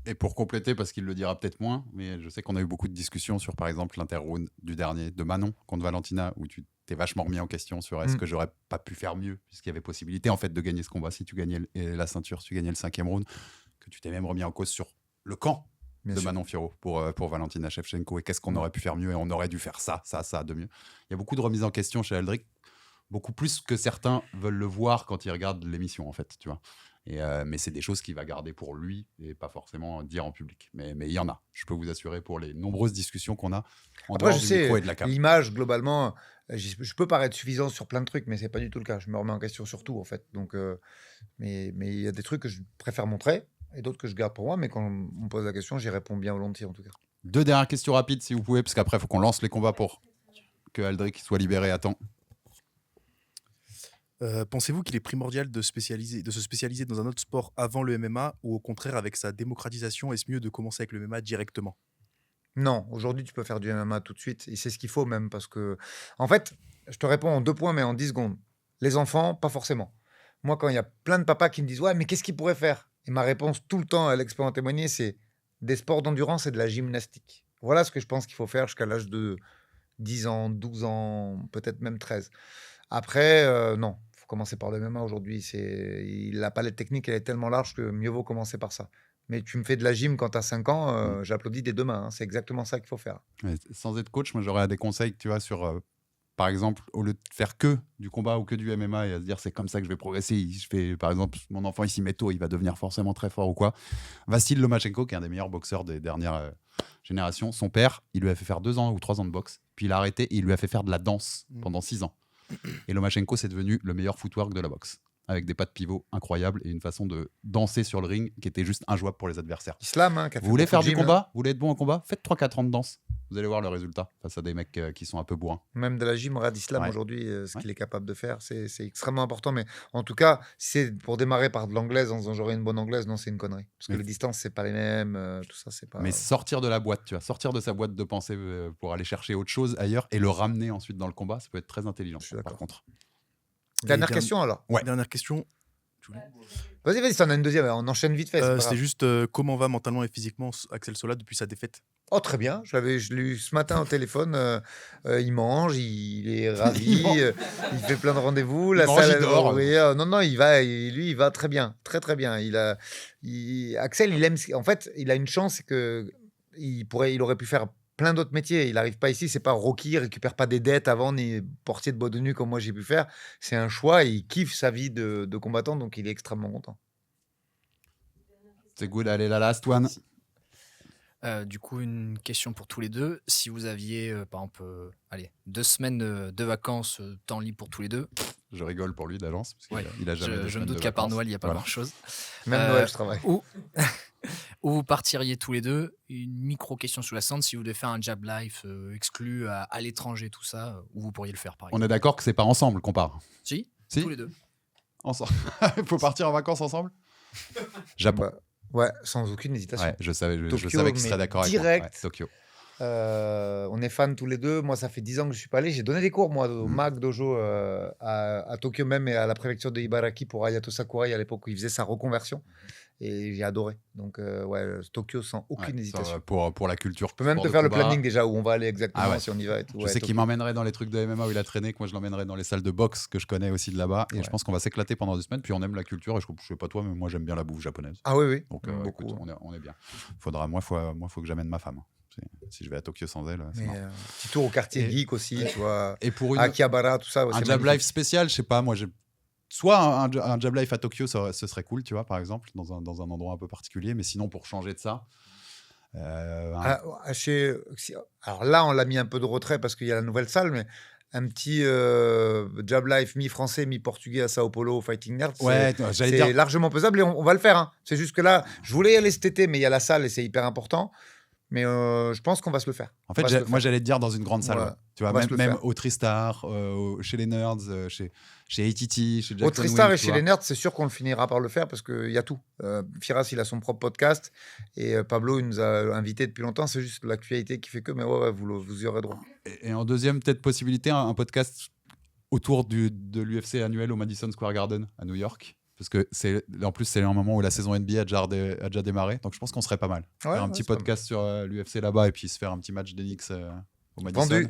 Et pour compléter, parce qu'il le dira peut-être moins, mais je sais qu'on a eu beaucoup de discussions sur, par exemple, l'inter-round du dernier de Manon contre Valentina, où tu t'es vachement remis en question sur est-ce que j'aurais pas pu faire mieux, puisqu'il y avait possibilité en fait de gagner ce combat si tu gagnais la ceinture, si tu gagnais le 5e round, que tu t'es même remis en cause sur le camp de Manon Fiorot pour Valentina Shevchenko, et qu'est-ce qu'on aurait pu faire mieux, et on aurait dû faire ça de mieux. Il y a beaucoup de remises en question chez Aldric, beaucoup plus que certains veulent le voir quand ils regardent l'émission en fait, tu vois. Mais c'est des choses qu'il va garder pour lui et pas forcément dire en public. Mais il y en a, je peux vous assurer, pour les nombreuses discussions qu'on a en dehors du micro et de la cam. L'image, globalement, je peux paraître suffisant sur plein de trucs, mais c'est pas du tout le cas. Je me remets en question sur tout, en fait. Donc, mais il y a des trucs que je préfère montrer et d'autres que je garde pour moi, mais quand on me pose la question, j'y réponds bien volontiers, en tout cas. 2 dernières questions rapides, si vous pouvez, parce qu'après, il faut qu'on lance les combats pour que Aldric soit libéré à temps. Pensez-vous qu'il est primordial de se spécialiser dans un autre sport avant le MMA, ou au contraire, avec sa démocratisation, est-ce mieux de commencer avec le MMA directement? Non, aujourd'hui, tu peux faire du MMA tout de suite, et c'est ce qu'il faut même, parce que, en fait, je te réponds en 2 points, mais en 10 secondes. Les enfants, pas forcément. Moi, quand il y a plein de papas qui me disent « Ouais, mais qu'est-ce qu'ils pourraient faire ?» Et ma réponse tout le temps, Alex peut en témoigner, c'est des sports d'endurance et de la gymnastique. Voilà ce que je pense qu'il faut faire jusqu'à l'âge de 10 ans, 12 ans, peut-être même 13. Après, non. Commencer par le MMA aujourd'hui, la palette technique elle est tellement large que mieux vaut commencer par ça. Mais tu me fais de la gym quand tu as 5 ans, j'applaudis des 2 mains. Hein. C'est exactement ça qu'il faut faire. Mais sans être coach, moi j'aurais des conseils, tu vois, sur par exemple, au lieu de faire que du combat ou que du MMA et à se dire c'est comme ça que je vais progresser, je fais par exemple mon enfant il s'y met tôt, il va devenir forcément très fort ou quoi. Vassil Lomachenko, qui est un des meilleurs boxeurs des dernières générations, son père, il lui a fait faire 2 ans ou 3 ans de boxe, puis il a arrêté et il lui a fait faire de la danse pendant 6 ans. Et Lomachenko, c'est devenu le meilleur footwork de la boxe. avec des pas de pivot incroyables et une façon de danser sur le ring qui était juste injouable pour les adversaires. Islam, hein, vous voulez faire du combat, vous voulez être bon en combat, faites 3-4 ans de danse. Vous allez voir le résultat face à des mecs qui sont un peu bourrins. Même de la gym, regarde Islam aujourd'hui, ce qu'il est capable de faire, c'est extrêmement important. Mais en tout cas, c'est pour démarrer par de l'anglaise en disant j'aurai une bonne anglaise, non, c'est une connerie. Parce que les distances, c'est pas les mêmes, tout ça, c'est pas. Mais sortir de la boîte, tu vois, sortir de sa boîte de pensée pour aller chercher autre chose ailleurs et le ramener ensuite dans le combat, ça peut être très intelligent. Par contre. Dernière question alors. Ouais. Dernière question. Vas-y, si t'en as une deuxième, on enchaîne vite fait. C'était juste comment va mentalement et physiquement Axel Sola depuis sa défaite? Oh, très bien. Je l'ai eu ce matin au téléphone. Il mange, il est ravi, il fait plein de rendez-vous. La salle dort. Non, il va très bien, très très bien. Axel, il aime. En fait, il a une chance, c'est que il aurait pu faire plein d'autres métiers. Il n'arrive pas ici, c'est pas Rocky, il récupère pas des dettes avant ni portier de boîte de nuit comme moi j'ai pu faire. C'est un choix et il kiffe sa vie de combattant, donc il est extrêmement content. C'est good, allez, la last one. Du coup, une question pour tous les deux. Si vous aviez, par exemple, 2 semaines de vacances, temps libre pour tous les deux. Je rigole pour lui d'agence. Il a jamais je me doute qu'à part Noël, il n'y a pas grand-chose. Même Noël, je travaille. Où vous partiriez tous les deux. Une micro-question sous-jacente. Si vous devez faire un Jab Life exclu à l'étranger, tout ça, où vous pourriez le faire, par exemple. On est d'accord que c'est pas ensemble qu'on part. Si, tous les deux. Ensemble. Il faut partir en vacances ensemble. Japon. Ouais, sans aucune hésitation. Ouais, je savais que tu serais d'accord avec moi. Direct. Tokyo. On est fans tous les deux. Moi, ça fait 10 ans que je suis pas allé. J'ai donné des cours, moi, au MAC Dojo à Tokyo même et à la préfecture de Ibaraki pour Ayato Sakurai à l'époque où il faisait sa reconversion. Et j'ai adoré. Donc, Tokyo sans aucune hésitation. Pour la culture. Je peux même te faire le planning déjà où on va aller exactement si on y va. Et tout. Je sais qu'il m'emmènerait dans les trucs de MMA où il a traîné, que moi je l'emmènerais dans les salles de boxe que je connais aussi de là-bas. Et je pense qu'on va s'éclater pendant 2 semaines. Puis on aime la culture. Et je sais pas toi, mais moi j'aime bien la bouffe japonaise. Ah oui. Donc écoute, on est bien. Moi, faut que j'amène ma femme. Si je vais à Tokyo sans elle, c'est marrant. Petit tour au quartier geek aussi, tu vois. Et pour Akihabara, tout ça. Un Jab Life spécial, je sais pas, moi soit un Jab Life à Tokyo, ce serait cool, tu vois, par exemple, dans un endroit un peu particulier. Mais sinon, pour changer de ça. Alors là, on l'a mis un peu de retrait parce qu'il y a la nouvelle salle, mais un petit Jab Life mi-français, mi-portugais à Sao Paulo, Fighting Nerds, c'est largement pesable et on va le faire. Hein. C'est juste que là, je voulais y aller cet été, mais il y a la salle et c'est hyper important. Mais je pense qu'on va se le faire. En fait, moi, j'allais te dire dans une grande salle. Ouais. Tu vois, même au Tristar, chez les Nerds, chez ATT, chez Jackson Au Tristar et chez les Nerds, c'est sûr qu'on finira par le faire parce qu'il y a tout. Firas, il a son propre podcast et Pablo, il nous a invités depuis longtemps. C'est juste l'actualité qui fait que, mais vous y aurez droit. Et en deuxième, peut-être possibilité, un podcast autour de l'UFC annuel au Madison Square Garden à New York. Parce que en plus, c'est un moment où la saison NBA a déjà démarré. Donc, je pense qu'on serait pas mal. Faire un petit podcast sur l'UFC là-bas et puis se faire un petit match d'Enix au Madison. Vendu.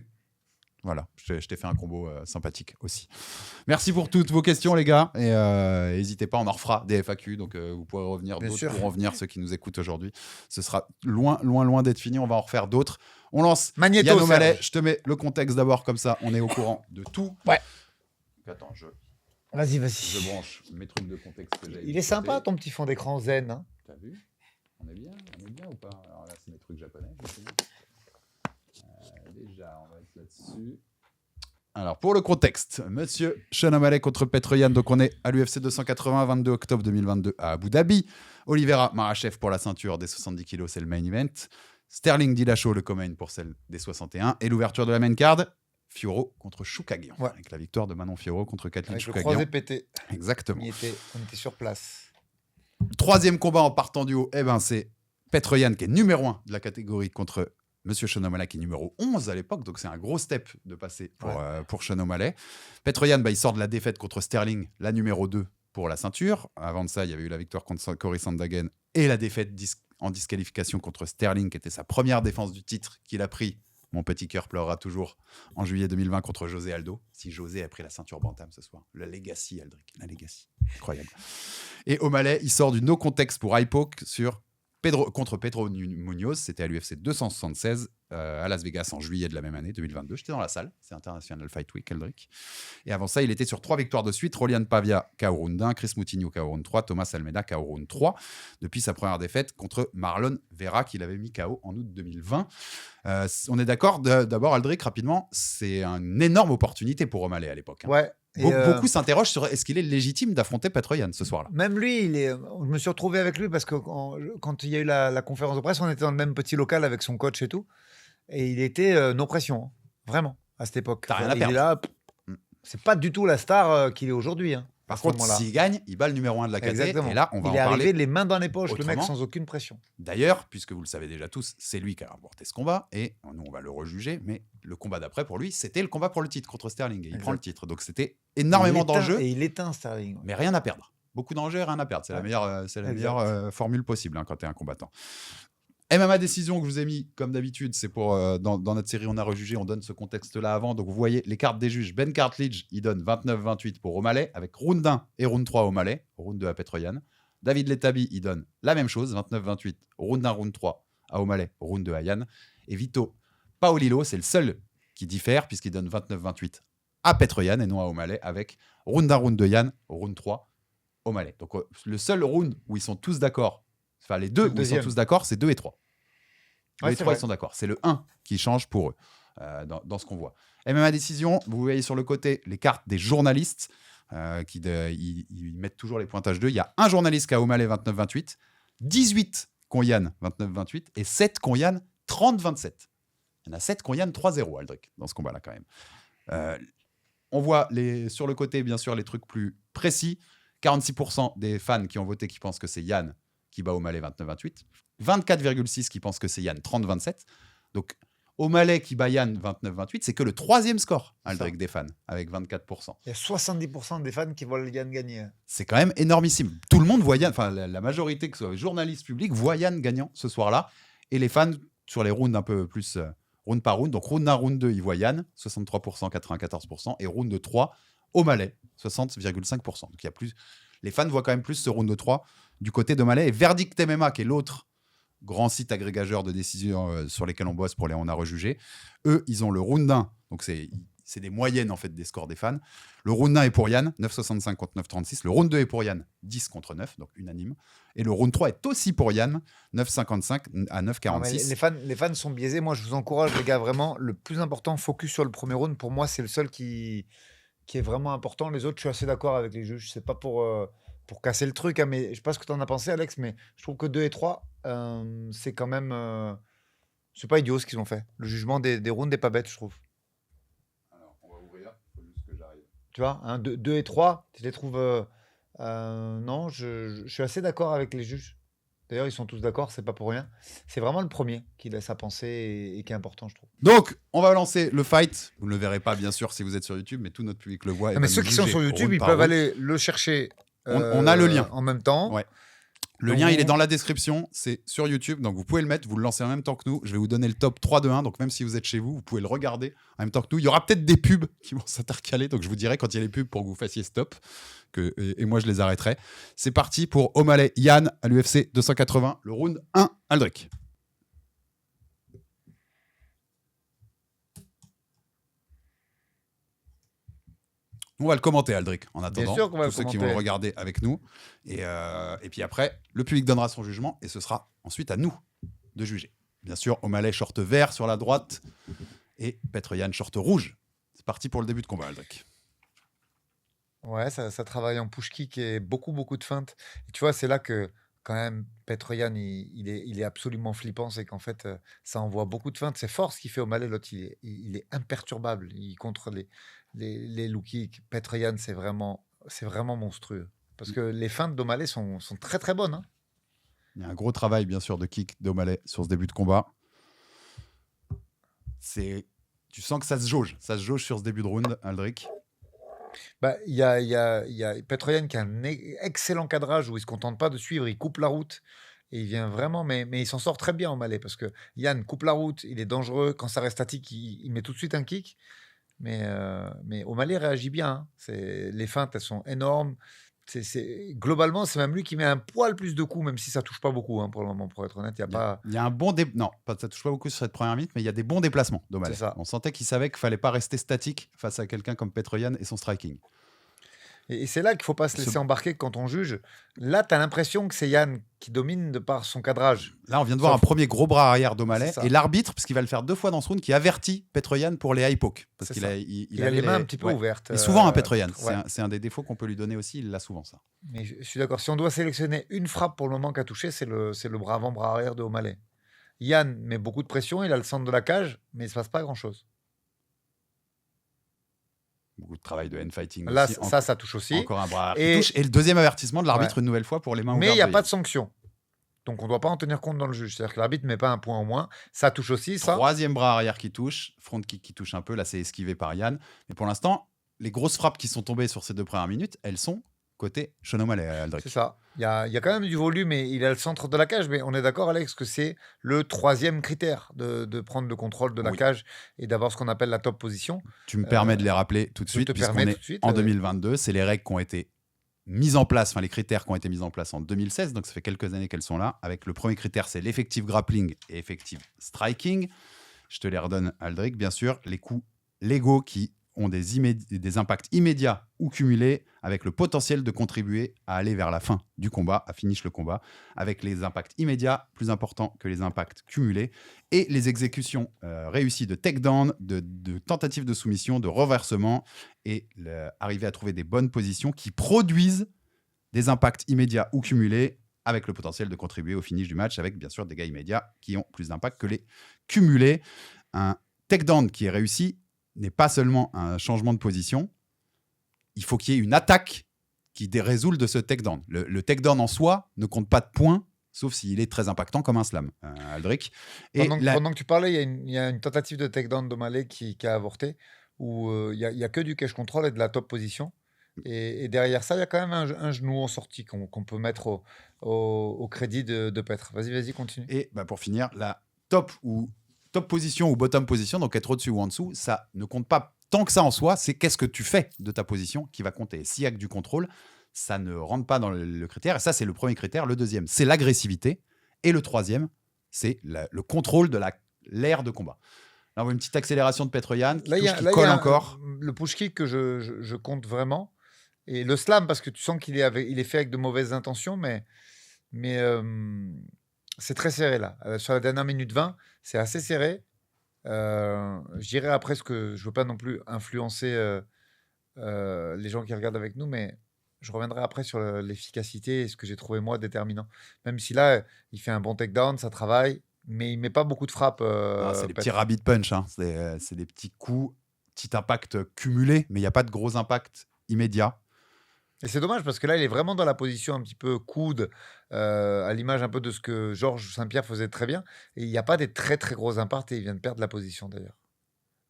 Voilà, je t'ai fait un combo sympathique aussi. Merci pour toutes vos questions, les gars. Et n'hésitez pas, on en refera des FAQ. Donc, vous pourrez revenir. D'autres pourront revenir, ceux qui nous écoutent aujourd'hui. Ce sera loin d'être fini. On va en refaire d'autres. On lance Magnéto, Yann O'Malley. Je te mets le contexte d'abord, comme ça, on est au courant de tout. Ouais. Attends, Vas-y. Je branche mes trucs de contexte. Il est sympa ton petit fond d'écran zen. Hein. T'as vu ? On est bien ou pas ? Alors là, c'est mes trucs japonais. Déjà, on va être là-dessus. Alors, pour le contexte, monsieur Sean O'Malley contre Petr Yan. Donc, on est à l'UFC 280, 22 octobre 2022 à Abu Dhabi. Oliveira Makhachev pour la ceinture des 70 kilos, c'est le main event. Sterling Dillashaw, le co-main pour celle des 61. Et l'ouverture de la main card, Fiorot contre Choukagian, avec la victoire de Manon Fiorot contre Kathleen Choukagian. Avec le croisé pété. Exactement. On était sur place. Troisième combat en partant du haut, c'est Petr Yan qui est numéro 1 de la catégorie contre monsieur Sean O'Malley qui est numéro 11 à l'époque. Donc c'est un gros step de passer pour Sean O'Malley. Petr Yan, il sort de la défaite contre Sterling, la numéro 2 pour la ceinture. Avant de ça, il y avait eu la victoire contre Cory Sandhagen et la défaite en disqualification contre Sterling, qui était sa première défense du titre qu'il a pris. Mon petit cœur pleurera toujours en juillet 2020 contre José Aldo. Si José a pris la ceinture bantam ce soir. La legacy, Aldric. La legacy. Incroyable. Et O'Malley, il sort du no context pour Ipoke contre Pedro Munoz. C'était à l'UFC 276 à Las Vegas en juillet de la même année, 2022. J'étais dans la salle. C'est International Fight Week, Aldric. Et avant ça, il était sur 3 victoires de suite. Rolian Pavia, KO round 1. Chris Moutinho, KO round 3. Thomas Almeida, KO round 3. Depuis sa première défaite contre Marlon Vera qu'il avait mis KO en août 2020. On est d'accord, d'abord Aldric, rapidement, c'est une énorme opportunité pour O'Malley à l'époque. Ouais. Beaucoup s'interrogent sur est-ce qu'il est légitime d'affronter Petr Yan ce soir-là. Même lui, je me suis retrouvé avec lui parce que quand il y a eu la conférence de presse, on était dans le même petit local avec son coach et tout. Et il était no pression, hein, vraiment, à cette époque. T'as rien à perdre. Il est là, c'est pas du tout la star qu'il est aujourd'hui. Hein, Par contre, s'il gagne, il bat le numéro 1 de la KT. Exactement. Et là, on va il en est parler. arrivé les mains dans les poches, Autrement, le mec, sans aucune pression. D'ailleurs, puisque vous le savez déjà tous, c'est lui qui a remporté ce combat. Et nous, on va le rejuger. Mais le combat d'après, pour lui, c'était le combat pour le titre contre Sterling. Et il prend le titre. Donc, c'était énormément d'enjeux. Et il éteint Sterling. Ouais. Mais rien à perdre. Beaucoup d'enjeux et rien à perdre. C'est la meilleure formule possible quand tu es un combattant. MMA décision que je vous ai mis, comme d'habitude, c'est pour dans notre série On a rejugé, on donne ce contexte-là avant. Donc vous voyez les cartes des juges. Ben Cartledge, il donne 29-28 pour O'Malley, avec round 1 et round 3 O'Malley, round 2 à Petr Yan. David Letabi, il donne la même chose, 29-28, round 1, round 3 à O'Malley, round 2 à Yan. Et Vito Paolillo, c'est le seul qui diffère, puisqu'il donne 29-28 à Petr Yan et non à O'Malley, avec round 1, round 2 Yan, round 3 O'Malley. Donc le seul round où ils sont tous d'accord, enfin les deux où ils sont tous d'accord, c'est 2 et 3. Les 3, ils sont d'accord. C'est le 1 qui change pour eux dans ce qu'on voit. MMA décision, vous voyez sur le côté les cartes des journalistes ils mettent toujours les pointages 2. Il y a un journaliste qui a O'Malley 29-28, 18 qui ont Yan 29-28 et 7 qui ont Yan 30-27. Il y en a 7 qui ont Yan 3-0, Aldric, dans ce combat-là quand même. On voit sur le côté, bien sûr, les trucs plus précis. 46% des fans qui ont voté qui pensent que c'est Yan qui bat O'Malley 29-28. 24,6 qui pensent que c'est Yan 30-27. Donc, O'Malley qui bat Yan 29-28, c'est que le troisième score, Aldric, des fans, avec 24%. Il y a 70% des fans qui voient Yan gagner. C'est quand même énormissime. Tout le monde voit Yan, enfin la majorité, que ce soit journalistes publics, voient Yan gagnant ce soir-là. Et les fans, sur les rounds un peu plus, round par round, donc round 1, round 2, ils voient Yan, 63%, 94%, et round 3, O'Malley, 60,5%. Donc il y a plus... Les fans voient quand même plus ce round 3 du côté d'O'Malley. Et Verdict MMA, qui est l'autre grand site agrégageur de décisions sur lesquels on bosse pour les On a rejugé, eux, ils ont le round 1, donc c'est des moyennes en fait des scores des fans. Le round 1 est pour Yan, 9,65 contre 9,36. Le round 2 est pour Yan, 10 contre 9, donc unanime. Et le round 3 est aussi pour Yan, 9,55 à 9,46. Les fans sont biaisés. Moi, je vous encourage, les gars, vraiment, le plus important, focus sur le premier round. Pour moi, c'est le seul qui est vraiment important. Les autres, je suis assez d'accord avec les juges. C'est pas pour casser le truc, hein, mais je sais pas ce que tu en as pensé, Alex, mais je trouve que 2 et 3, c'est quand même... c'est pas idiot ce qu'ils ont fait. Le jugement des rounds n'est pas bête, je trouve. Alors, on va ouvrir, il faut juste que j'arrive. Tu vois, 2 et 3, je les trouve... non, je suis assez d'accord avec les juges. D'ailleurs, ils sont tous d'accord, c'est pas pour rien. C'est vraiment le premier qui laisse à penser et qui est important, je trouve. Donc, on va lancer le fight. Vous ne le verrez pas, bien sûr, si vous êtes sur YouTube, mais tout notre public le voit. Mais ceux qui sont sur YouTube, ils peuvent aller le chercher. On a le lien. En même temps. Ouais. Le lien, il est dans la description. C'est sur YouTube. Donc, vous pouvez le mettre. Vous le lancez en même temps que nous. Je vais vous donner le top 3 de 1. Donc, même si vous êtes chez vous, vous pouvez le regarder en même temps que nous. Il y aura peut-être des pubs qui vont s'intercaler. Donc, je vous dirai quand il y a les pubs pour que vous fassiez stop. Et moi, je les arrêterai. C'est parti pour O'Malley Yan à l'UFC 280. Le round 1, Aldric. On va le commenter, Aldric, en attendant. Bien sûr qu'on va tous ceux qui vont le regarder avec nous. Et puis après, le public donnera son jugement et ce sera ensuite à nous de juger. Bien sûr, O'Malley short vert sur la droite et Petr Yan short rouge. C'est parti pour le début de combat, Aldric. Ouais, ça travaille en push kick et beaucoup de feintes. Et tu vois, c'est là que quand même Petr Yan, il est absolument flippant. C'est qu'en fait, ça envoie beaucoup de feintes. C'est fort ce qu'il fait O'Malley. L'autre, il est imperturbable. Il contre les low kicks. Petr Yan, c'est vraiment monstrueux. Parce que les feintes d'O'Malley sont très très bonnes. Hein. Il y a un gros travail, bien sûr, de kick d'O'Malley sur ce début de combat. Tu sens que ça se jauge. Ça se jauge sur ce début de round, Aldric. Il y a Petr Yan qui a un excellent cadrage où il ne se contente pas de suivre, il coupe la route et il vient vraiment, mais il s'en sort très bien O'Malley parce que Yan coupe la route, il est dangereux, quand ça reste statique, il met tout de suite un kick, mais O'Malley réagit bien, hein. Les feintes, elles sont énormes, globalement, c'est même lui qui met un poil plus de coups, même si ça touche pas beaucoup pour le moment, pour être honnête. Il y a un bon non, ça touche pas beaucoup sur cette première minute, mais il y a des bons déplacements d'O'Malley. On sentait qu'il savait qu'il fallait pas rester statique face à quelqu'un comme Petr Yan et son striking. Et c'est là qu'il ne faut pas se laisser embarquer quand on juge. Là, tu as l'impression que c'est Yann qui domine de par son cadrage. Là, on vient de voir un premier gros bras arrière d'O'Malley. Et l'arbitre, parce qu'il va le faire 2 fois dans ce round, qui avertit Petroyan pour les high poke. Parce qu'il a, il a les mains un petit peu ouvertes. Et souvent, Petroyan. C'est un des défauts qu'on peut lui donner aussi. Il l'a souvent, ça. Mais je suis d'accord. Si on doit sélectionner une frappe pour le moment qu'a touché, c'est le bras avant, bras arrière de O'Malley. Yann met beaucoup de pression. Il a le centre de la cage, mais il ne se passe pas grand-chose. Beaucoup de travail de hand-fighting là, aussi. Ça touche aussi. Encore un bras qui touche. Et le deuxième avertissement de l'arbitre, une nouvelle fois, pour les mains ouvertes. Mais il n'y a pas de sanction. Donc, on ne doit pas en tenir compte dans le juge. C'est-à-dire que l'arbitre ne met pas un point en moins. Ça touche aussi, ça. Troisième bras arrière qui touche. Front kick qui touche un peu. Là, c'est esquivé par Yann. Mais pour l'instant, les grosses frappes qui sont tombées sur ces 2 premières minutes, elles sont côté Sean O'Malley, Aldric. C'est ça. Il y a quand même du volume et il a le centre de la cage. Mais on est d'accord, Alex, que c'est le 3e critère de prendre le contrôle de la cage et d'avoir ce qu'on appelle la top position. Tu me permets de les rappeler tout de suite, puisqu'on est en 2022. C'est les règles qui ont été mises en place, enfin les critères qui ont été mis en place en 2016. Donc ça fait quelques années qu'elles sont là. Avec le premier critère, c'est l'effective grappling et effective striking. Je te les redonne, Aldric, bien sûr. Les coups légaux qui ont des impacts immédiats ou cumulés avec le potentiel de contribuer à aller vers la fin du combat, à finish le combat, avec les impacts immédiats plus importants que les impacts cumulés, et les exécutions réussies de takedown, de tentatives de soumission, de reversement, et arriver à trouver des bonnes positions qui produisent des impacts immédiats ou cumulés avec le potentiel de contribuer au finish du match, avec bien sûr des dégâts immédiats qui ont plus d'impact que les cumulés. Un takedown qui est réussi n'est pas seulement un changement de position, il faut qu'il y ait une attaque qui résulte de ce takedown. Le takedown en soi ne compte pas de points, sauf s'il est très impactant comme un slam, Aldric. Pendant que tu parlais, il y a une tentative de takedown d'O'Malley qui a avorté, où il n'y a que du cage control et de la top position. Et derrière ça, il y a quand même un genou en sortie qu'on peut mettre au crédit de Petre. Vas-y, continue. Et pour finir, la top position ou bottom position, donc être au-dessus ou en dessous, ça ne compte pas tant que ça en soi, c'est qu'est-ce que tu fais de ta position qui va compter. S'il n'y a que du contrôle, ça ne rentre pas dans le critère. Et ça, c'est le premier critère. Le deuxième, c'est l'agressivité. Et le troisième, c'est le contrôle de l'aire de combat. Là, on voit une petite accélération de Petroyan qui colle encore. Le push kick que je compte vraiment. Et le slam, parce que tu sens qu'il est fait avec de mauvaises intentions, mais c'est très serré là. Sur la dernière minute 20, c'est assez serré. Je dirais après ce que je ne veux pas non plus influencer les gens qui regardent avec nous, mais je reviendrai après sur l'efficacité et ce que j'ai trouvé moi déterminant. Même si là, il fait un bon takedown, ça travaille, mais il ne met pas beaucoup de frappes. C'est des petits rabbit punch, hein. C'est des petits coups, petit impact cumulé, mais il n'y a pas de gros impact immédiat. Et c'est dommage parce que là, il est vraiment dans la position un petit peu coude, à l'image un peu de ce que Georges Saint-Pierre faisait très bien. Et il n'y a pas des très très gros impacts et il vient de perdre la position d'ailleurs.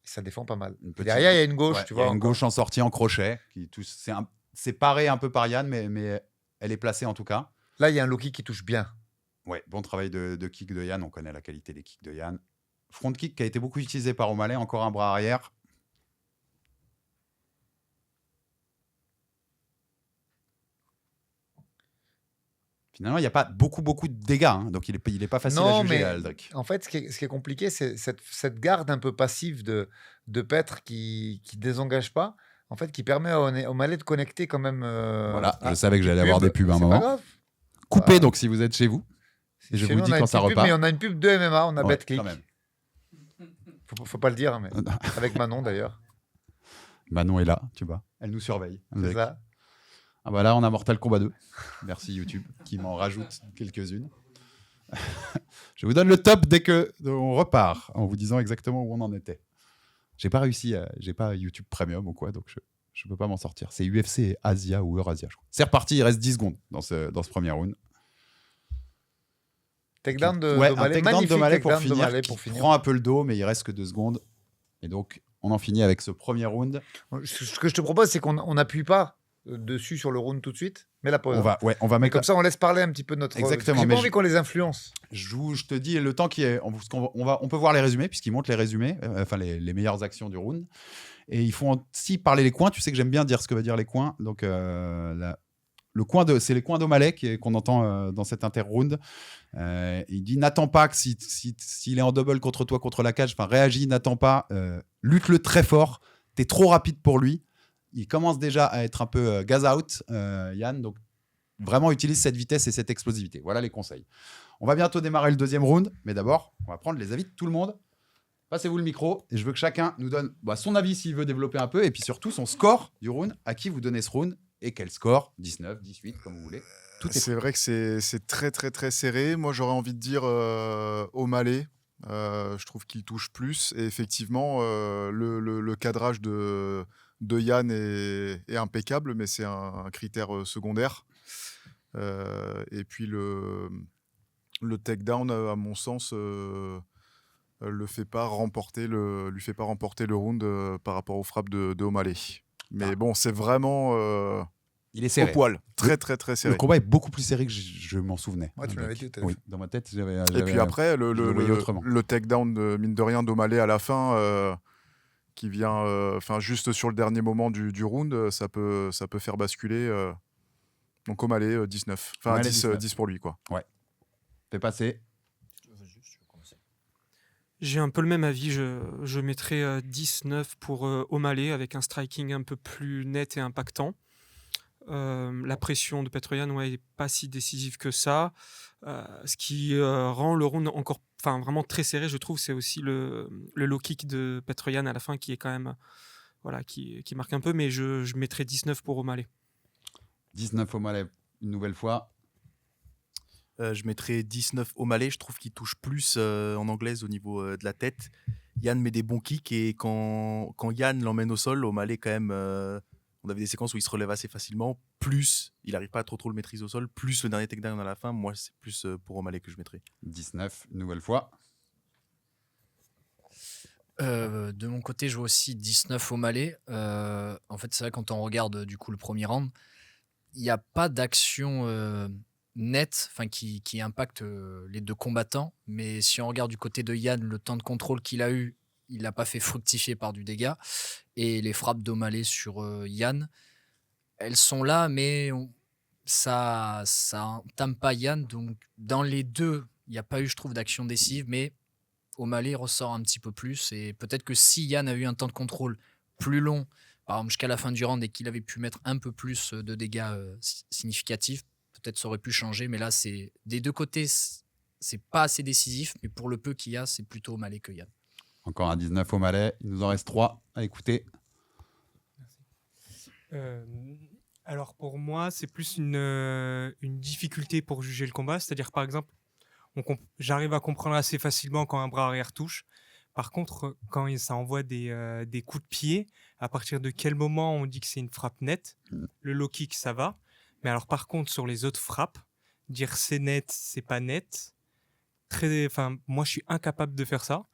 Et ça défend pas mal. Derrière, il y a une gauche, tu vois. Il y a une gauche en sortie en crochet. C'est paré un peu par Yann, mais elle est placée en tout cas. Là, il y a un low kick qui touche bien. Ouais, bon travail de kick de Yann. On connaît la qualité des kicks de Yann. Front kick qui a été beaucoup utilisé par O'Malley. Encore un bras arrière. Finalement, il n'y a pas beaucoup de dégâts, hein, donc il est pas facile à juger, Aldric. En fait, ce qui est compliqué, c'est cette garde un peu passive de Petre qui désengage pas, en fait, qui permet à O'Malley de connecter quand même. Voilà, je savais que j'allais avoir des pubs à un moment. Pas grave. Coupez donc si vous êtes chez vous. Et je vous dis quand ça repart. Mais on a une pub de MMA, on a BetClick. Faut pas le dire, mais avec Manon d'ailleurs. Manon est là, tu vois. Elle nous surveille. C'est ça. Ah bah là, on a Mortal Kombat 2. Merci YouTube, qui m'en rajoute quelques-unes. Je vous donne le top dès qu'on repart, en vous disant exactement où on en était. J'ai pas réussi, j'ai pas YouTube Premium ou quoi, donc je peux pas m'en sortir. C'est UFC Asia ou Eurasia, je crois. C'est reparti, il reste 10 secondes dans ce premier round. Takedown d'O'Malley pour finir. Il prend un peu le dos, mais il reste que 2 secondes. Et donc, on en finit avec ce premier round. Ce que je te propose, c'est qu'on n'appuie pas dessus sur le round tout de suite, mais la pause. On va mettre comme ça, on laisse parler un petit peu de notre. Exactement. J'ai pas envie qu'on les influence. Je te dis le temps qui est. On peut voir les résumés puisqu'ils montrent les résumés, enfin les meilleures actions du round. Et ils font aussi parler les coins. Tu sais que j'aime bien dire ce que veut dire les coins. Donc c'est les coins d'O'Malley qu'on entend dans cet inter-round. Il dit n'attends pas que s'il est en double contre toi, contre la cage, réagis, n'attends pas, lutte-le très fort. T'es trop rapide pour lui. il commence déjà à être un peu gaz out, Yann. Donc, vraiment, utilise cette vitesse et cette explosivité. Voilà les conseils. On va bientôt démarrer le deuxième round, mais d'abord, on va prendre les avis de tout le monde. Passez-vous le micro et je veux que chacun nous donne son avis s'il veut développer un peu et puis surtout son score du round, à qui vous donnez ce round et quel score, 19, 18, comme vous voulez. C'est vrai que c'est très très très serré. Moi j'aurais envie de dire O'Malley. Je trouve qu'il touche plus et effectivement le cadrage de Yann est impeccable, mais c'est un critère secondaire. Et puis le takedown, à mon sens, lui fait pas remporter le round par rapport aux frappes de O'Malley. Mais bon, c'est vraiment il est serré. Au poil, très très très serré. Le combat est beaucoup plus serré que je m'en souvenais. Ouais, tu m'avais dit. Oui, dans ma tête, j'avais. Et puis après, le takedown mine de rien d'O'Malley à la fin, qui vient, juste sur le dernier moment du round, ça peut faire basculer. Donc O'Malley 19, enfin 10 pour lui quoi. Ouais. Fais passer. J'ai un peu le même avis, je mettrais 19 pour O'Malley avec un striking un peu plus net et impactant. La pression de Petr Yan n'est pas si décisive que ça. Ce qui rend le round encore vraiment très serré, je trouve, c'est aussi le low kick de Petr Yan à la fin qui est quand même qui marque un peu, mais je mettrais 19 pour O'Malley. 19 O'Malley, une nouvelle fois. Je mettrais 19 O'Malley. Je trouve qu'il touche plus en anglaise au niveau de la tête. Yann met des bons kicks et quand Yann l'emmène au sol, O'Malley quand même, on avait des séquences où il se relève assez facilement. Plus, il n'arrive pas à trop le maîtriser au sol. Plus le dernier takedown à la fin. Moi, c'est plus pour O'Malley que je mettrais. 19, une nouvelle fois. De mon côté, je vois aussi 19 O'Malley. En fait, c'est vrai quand on regarde du coup le premier round, il n'y a pas d'action nette, qui impacte les deux combattants. Mais si on regarde du côté de Yann, le temps de contrôle qu'il a eu, il l'a pas fait fructifier par du dégât. Et les frappes d'O'Malley sur Yann, elles sont là, mais ça entame pas Yann. Donc dans les deux, il n'y a pas eu, je trouve, d'action décisive, mais O'Malley ressort un petit peu plus. Et peut-être que si Yann a eu un temps de contrôle plus long, par exemple jusqu'à la fin du round, et qu'il avait pu mettre un peu plus de dégâts significatifs, peut-être ça aurait pu changer. Mais là, c'est des deux côtés, c'est pas assez décisif, mais pour le peu qu'il y a, c'est plutôt O'Malley que Yann. Encore un 19 O'Malley, il nous en reste 3 à écouter. Alors pour moi, c'est plus une difficulté pour juger le combat. C'est-à-dire, par exemple, j'arrive à comprendre assez facilement quand un bras arrière touche. Par contre, quand ça envoie des coups de pied, à partir de quel moment on dit que c'est une frappe nette? Le low kick, ça va. Mais alors par contre, sur les autres frappes, dire c'est net, c'est pas net, moi je suis incapable de faire ça.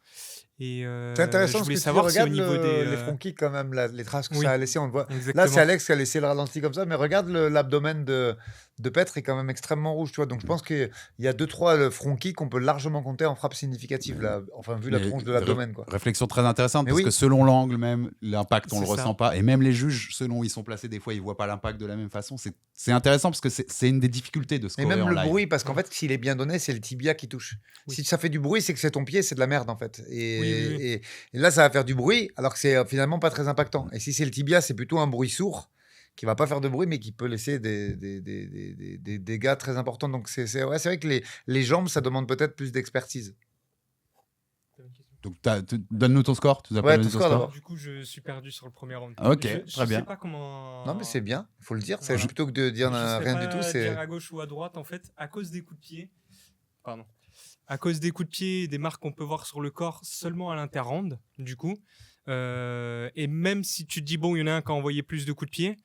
Et c'est intéressant je voulais parce que savoir tu si au regardes niveau des les front kicks quand même, les traces que oui, ça a laissé, on le voit. exactement. Là, c'est Alex qui a laissé le ralenti comme ça, mais regarde l'abdomen de Petr est quand même extrêmement rouge, tu vois. Donc je pense qu'il y a 2-3 front kicks qu'on peut largement compter en frappe significative, là, enfin vu la tronche de l'abdomen, quoi. Réflexion très intéressante, parce que selon l'angle même, l'impact, on le ressent pas. Et même les juges, selon où ils sont placés, des fois, ils voient pas l'impact de la même façon. C'est intéressant parce que c'est une des difficultés de scorer en live. Et même le bruit, parce qu'en fait, s'il est bien donné, c'est le tibia qui touche. Oui. Si ça fait du bruit, c'est que c'est ton pied, c'est de la merde, en fait. Et là, ça va faire du bruit, alors que c'est finalement pas très impactant. Et si c'est le tibia, c'est plutôt un bruit sourd qui va pas faire de bruit, mais qui peut laisser des dégâts très importants. Donc c'est vrai que les jambes, ça demande peut-être plus d'expertise. Donc donne-nous ton score. Tu ouais, ton score. Du coup, je suis perdu sur le premier round. Ok, très bien. Sais pas comment... Non, mais c'est bien, il faut le dire. Ouais. Plutôt que de dire rien du tout, c'est... dire à gauche ou à droite, en fait, à cause des coups de pied. Pardon. À cause des coups de pied et des marques qu'on peut voir sur le corps seulement à l'inter-round, du coup. Et même si tu te dis, bon, il y en a un qui a envoyé plus de coups de pied,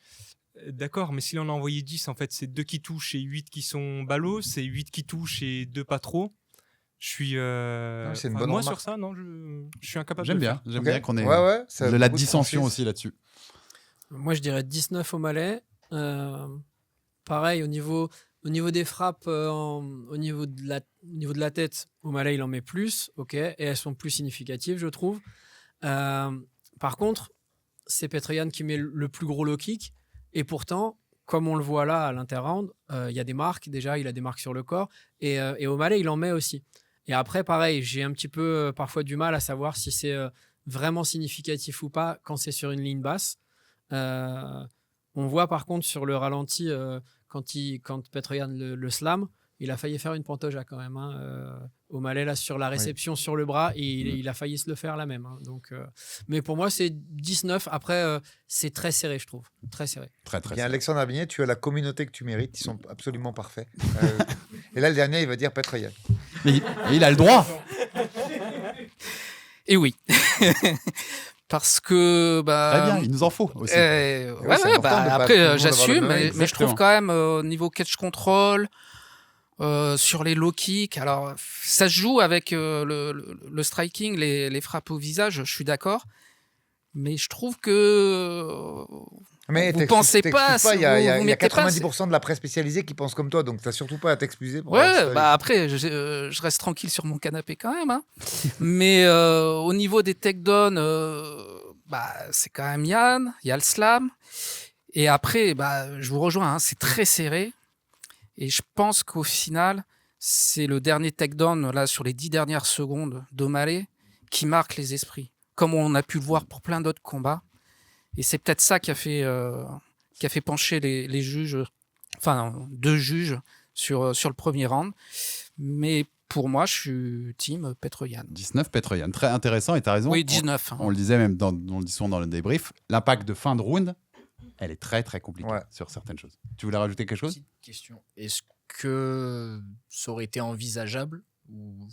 d'accord, mais s'il en a envoyé 10, en fait, c'est 2 qui touchent et 8 qui sont ballots, c'est 8 qui touchent et 2 pas trop. Je suis... c'est une bonne moi, remarque. sur ça, non, je suis incapable de le faire. J'aime bien qu'on ait de la dissension aussi là-dessus. Moi, je dirais 19 O'Malley. Pareil, au niveau des frappes, au niveau de la tête, O'Malley, il en met plus, ok, et elles sont plus significatives, je trouve. Par contre, c'est Petr Yan qui met le plus gros low kick, et pourtant, comme on le voit là à l'inter-round, il y a des marques, déjà, il a des marques sur le corps, et O'Malley, il en met aussi. Et après, pareil, j'ai un petit peu parfois du mal à savoir si c'est vraiment significatif ou pas quand c'est sur une ligne basse. On voit par contre sur le ralenti, quand Petr Yan le slam, il a failli faire une pantoja quand même. O'Malley, là, sur la réception sur le bras, et il a failli se le faire là même. Donc, mais pour moi, c'est 19. Après, c'est très serré, je trouve. Très serré. Très, très Bien, serré. Alexandre Abigné, tu as la communauté que tu mérites. Ils sont absolument parfaits. Et là, le dernier, il va dire Petr Yan. Mais il a le droit. Et oui. Parce que Très bien, il nous en faut aussi. c'est important de pas tout le après monde j'assume, avoir le même. mais je trouve quand même au niveau catch control, sur les low kicks, alors ça se joue avec le striking, les frappes au visage, je suis d'accord, mais je trouve que Mais vous pensez pas, il y a, vous il y a mettez pas, 90% de la presse spécialisée qui pense comme toi, donc t'as surtout pas à t'excuser. Pour ouais, bah après, je reste tranquille sur mon canapé quand même. Hein. Mais au niveau des takedowns, c'est quand même Yan, il y a le slam. Et après, je vous rejoins, hein, c'est très serré. Et je pense qu'au final, c'est le dernier takedown là, sur les 10 dernières secondes d'O'Malley qui marque les esprits, comme on a pu le voir pour plein d'autres combats. Et c'est peut-être ça qui a fait pencher les juges, enfin 2 juges sur le premier round. Mais pour moi, je suis team Petr Yan. 19 Petr Yan. Très intéressant et tu as raison. Oui, 19. On le disait même, on le dit souvent dans le débrief, l'impact de fin de round, elle est très très compliquée sur certaines choses. Tu voulais rajouter quelque chose ? Petite question. Est-ce que ça aurait été envisageable, ou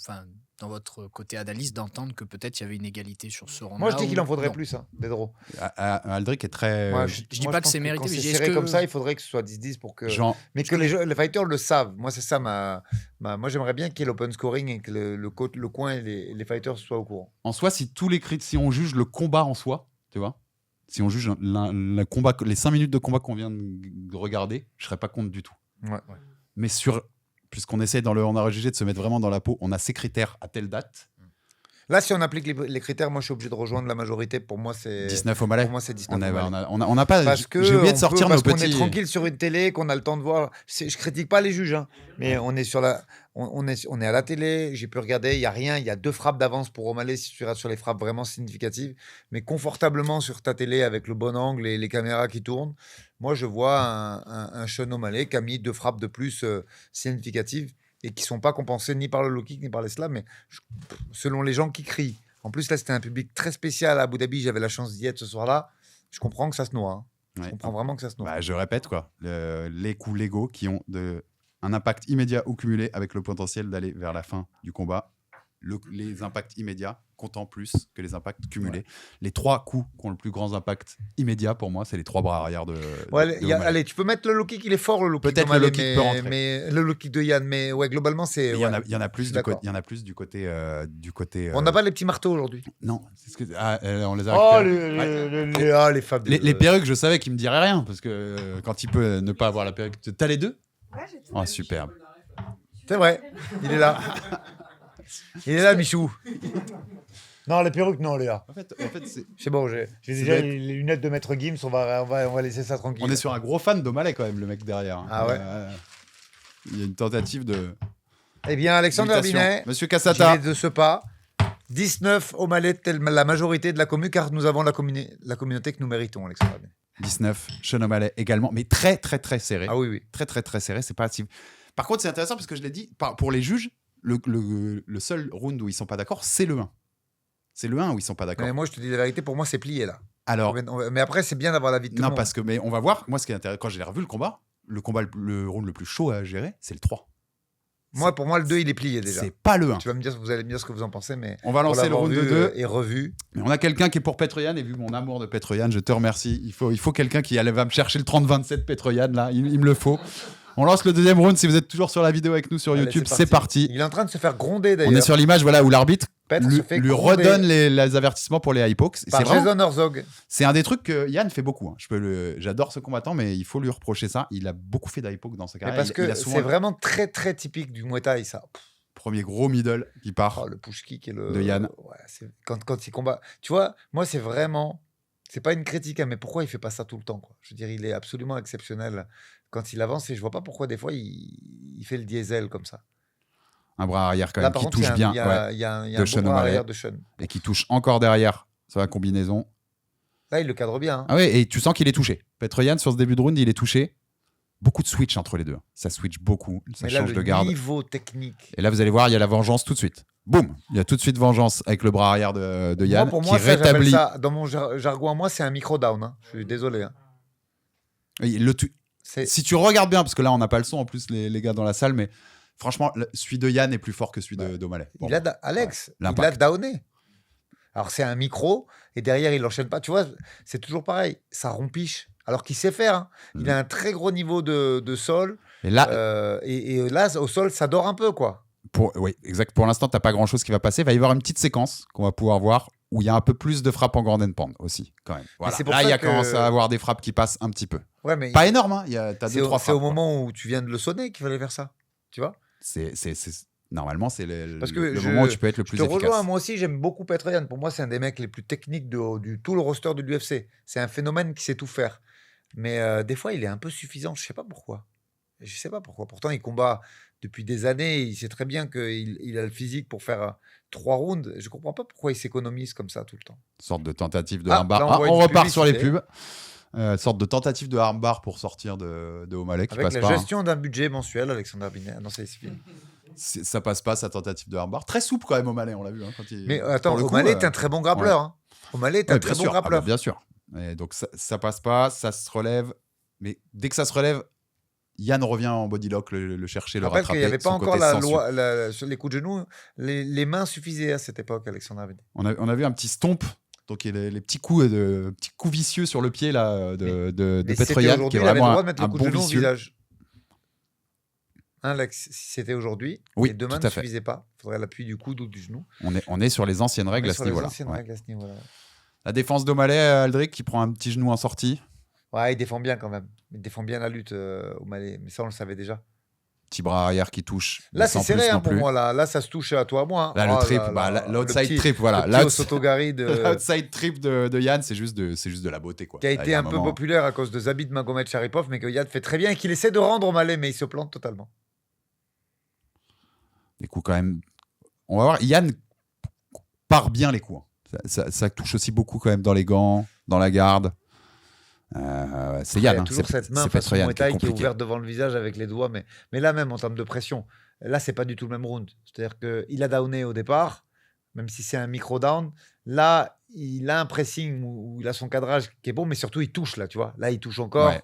dans votre côté analyse, d'entendre que peut-être il y avait une égalité sur ce round-là? Moi, je dis qu'il en faudrait plus, des draws. Aldric est très... je dis pas que c'est mérité, mais mais c'est serré comme ça, il faudrait que ce soit 10-10 pour que... Mais que les fighters le savent. Moi, c'est ça moi, j'aimerais bien qu'il y ait l'open scoring et que le coin et les fighters soient au courant. En soi, si on juge le combat en soi, tu vois, si on juge le combat, les 5 minutes de combat qu'on vient de regarder, je serais pas contre du tout. Ouais. Mais puisqu'on essaie on a jugé de se mettre vraiment dans la peau, on a ces critères à telle date. Là, si on applique les critères, moi, je suis obligé de rejoindre la majorité. Pour moi, c'est 19 O'Malley. Pour moi, c'est 19 on n'a pas. Parce que j'ai oublié de sortir nos petits. Parce qu'on est tranquille sur une télé, qu'on a le temps de voir. Je critique pas les juges, hein, mais on est à la télé. J'ai pu regarder. Il y a rien. Il y a 2 frappes d'avance pour O'Malley si tu restes sur les frappes vraiment significatives, mais confortablement sur ta télé avec le bon angle et les caméras qui tournent. Moi, je vois un Sean O'Malley qui a mis 2 frappes de plus significatives, et qui ne sont pas compensés ni par le low kick ni par les slams, mais selon les gens qui crient. En plus, là, c'était un public très spécial à Abu Dhabi. J'avais la chance d'y être ce soir-là. Je comprends que ça se noie. Hein. Je comprends vraiment que ça se noie. Je répète, les coups légaux qui ont un impact immédiat ou cumulé avec le potentiel d'aller vers la fin du combat. Les impacts immédiats comptant plus que les impacts cumulés. Les 3 coups qui ont le plus grand impact immédiat, pour moi, c'est les 3 bras arrière de allez, tu peux mettre le low kick, il est fort le low kick. Peut-être le low kick peut rentrer. Mais le low kick de Yan, mais globalement, c'est... Il y en a plus du côté... On n'a pas les petits marteaux aujourd'hui. Non. On les a les femmes. Les perruques, je savais qu'ils me diraient rien, parce que quand il peut ne pas avoir la perruque... T'as les 2 ? Ouais, j'ai tout. Oh, superbe. C'est vrai, il est là. Il est là, Michou. Non, les perruques, non, Léa. En fait c'est bon, j'ai déjà les lunettes de Maître Gims, on va laisser ça tranquille. On est sur un gros fan d'O'Malley quand même, le mec derrière. Ah ouais. Il y a une tentative de... Eh bien, Alexandre Binet, Monsieur Cassata, de ce pas, 19 O'Malley, telle la majorité de la commune, car nous avons la communauté que nous méritons, Alexandre Binet. 19, Sean O'Malley également, mais très très très serré. Ah oui. Très très très serré, c'est pas si... Par contre, c'est intéressant parce que je l'ai dit, pour les juges, le seul round où ils sont pas d'accord, c'est le 1. C'est le 1 où ils sont pas d'accord. Mais moi, je te dis la vérité, pour moi, c'est plié là. Alors, mais après, c'est bien d'avoir l'avis de tout le monde. Non, parce que, mais on va voir. Moi, ce qui est intéressant, quand j'ai revu le round le plus chaud à gérer, c'est le 3. Pour moi, le 2, il est plié déjà. C'est pas le 1. Vous allez me dire ce que vous en pensez, mais on va lancer le round de 2 et revu. Mais on a quelqu'un qui est pour Petr Yan, et vu mon amour de Petr Yan, je te remercie. Il faut quelqu'un qui va me chercher le 30-27 Petr Yan là. Il me le faut. On lance le deuxième round. Si vous êtes toujours sur la vidéo avec nous sur YouTube, c'est parti. Il est en train de se faire gronder d'ailleurs. On est sur l'image où l'arbitre lui redonne les avertissements pour les high pokes. Jason Herzog. C'est un des trucs que Yann fait beaucoup. J'adore ce combattant, mais il faut lui reprocher ça. Il a beaucoup fait d'high pokes dans sa carrière. Parce que c'est vraiment très très typique du Muay Thai, ça. Premier gros middle qui part. Le push kick de Yann. Ouais, quand il combat. Tu vois, moi c'est vraiment. C'est pas une critique, mais pourquoi il fait pas ça tout le temps, quoi. Je veux dire, il est absolument exceptionnel quand il avance, et je vois pas pourquoi des fois il fait le diesel comme ça. Un bras arrière quand même qui touche bien. Il y a un bon bras arrière de Sean. Et qui touche encore derrière sur la combinaison. Là, il le cadre bien. Hein. Ah ouais, et tu sens qu'il est touché. Petr Yan, sur ce début de round, il est touché. Beaucoup de switch entre les deux. Ça switch beaucoup. Ça change de garde. Niveau technique. Et là, vous allez voir, il y a la vengeance tout de suite. Boum. Il y a tout de suite vengeance avec le bras arrière de Yan. Pour moi, qui rétablit. Ça, dans mon jargon à moi, c'est un micro-down. Hein. Je suis désolé. Hein. Oui, si tu regardes bien, parce que là, on n'a pas le son en plus, les gars dans la salle, mais franchement, celui de Yan est plus fort que celui d'O'Malley. Bon, Alex, il a downé. Alors, c'est un micro, et derrière, il n'enchaîne pas. Tu vois, c'est toujours pareil. Ça rompiche. Alors qu'il sait faire. Hein. Il a un très gros niveau de sol. Et là, et là, au sol, ça dort un peu, quoi. Oui, exact. Pour l'instant, tu n'as pas grand-chose qui va passer. Il va y avoir une petite séquence qu'on va pouvoir voir où il y a un peu plus de frappes en ground and pound aussi, quand même. Voilà. Là, il y a commencé à avoir des frappes qui passent un petit peu. Ouais, mais pas énorme, hein. T'as 2-3 frappes. C'est au moment où tu viens de le sonner qu'il fallait faire ça. Tu vois ? Normalement, c'est le moment où tu peux être le plus efficace. Je te rejoins, moi aussi, j'aime beaucoup Petr Yan. Pour moi, c'est un des mecs les plus techniques du tout le roster de l'UFC. C'est un phénomène qui sait tout faire. Mais des fois, il est un peu suffisant. Je sais pas pourquoi. Pourtant, il combat depuis des années. Il sait très bien qu'il a le physique pour faire 3 rounds. Je comprends pas pourquoi il s'économise comme ça tout le temps. Sorte de tentative de armbar. On repart sur les pubs. Sorte de tentative de armbar pour sortir de O'Malley qui avec passe la pas. Avec gestion d'un budget mensuel, Alexander Binet. Non, c'est fini. Ça passe pas, sa tentative de armbar. Très souple quand même, O'Malley, on l'a vu. Hein, mais attends, O'Malley est un très bon grappleur. Hein. O'Malley est un très bon grappleur. Bien sûr. Et donc ça passe pas, ça se relève. Mais dès que ça se relève, Yan revient en bodylock, le chercher, le rattraper. Il n'y avait pas encore la loi sur les coups de genoux. Les mains suffisaient à cette époque, Alexandre Binet. On a vu un petit stomp. Donc les petits coups vicieux sur le pied là, de Petr Yan, qui est vraiment un bon vicieux. Alex, si c'était aujourd'hui, les deux mains ne suffisaient pas. Il faudrait l'appui du coude ou du genou. On est sur les anciennes règles à ce niveau-là. La défense d'O'Malley, Aldric, qui prend un petit genou en sortie. Ouais, il défend bien quand même. Il défend bien la lutte, O'Malley. Mais ça, on le savait déjà. Petit bras arrière qui touche. Là, c'est serré pour moi. Là, ça se touche à toi, à moi. Là, le trip, l'outside trip, voilà. L'outside trip de Yan, c'est juste de la beauté, quoi. Qui a été un peu populaire à cause de Zabit Magomed Sharipov, mais que Yan fait très bien et qu'il essaie de rendre O'Malley, mais il se plante totalement. Des coups quand même. On va voir. Yan part bien les coups. Ça touche aussi beaucoup quand même dans les gants, dans la garde. C'est Yan. Il y a toujours cette main façon Muay Thai qui est ouverte devant le visage avec les doigts, mais là même en termes de pression, là c'est pas du tout le même round. C'est-à-dire qu'il a downé au départ, même si c'est un micro down. Là, il a un pressing où il a son cadrage qui est bon, mais surtout il touche là, tu vois. Là, il touche encore. Ouais.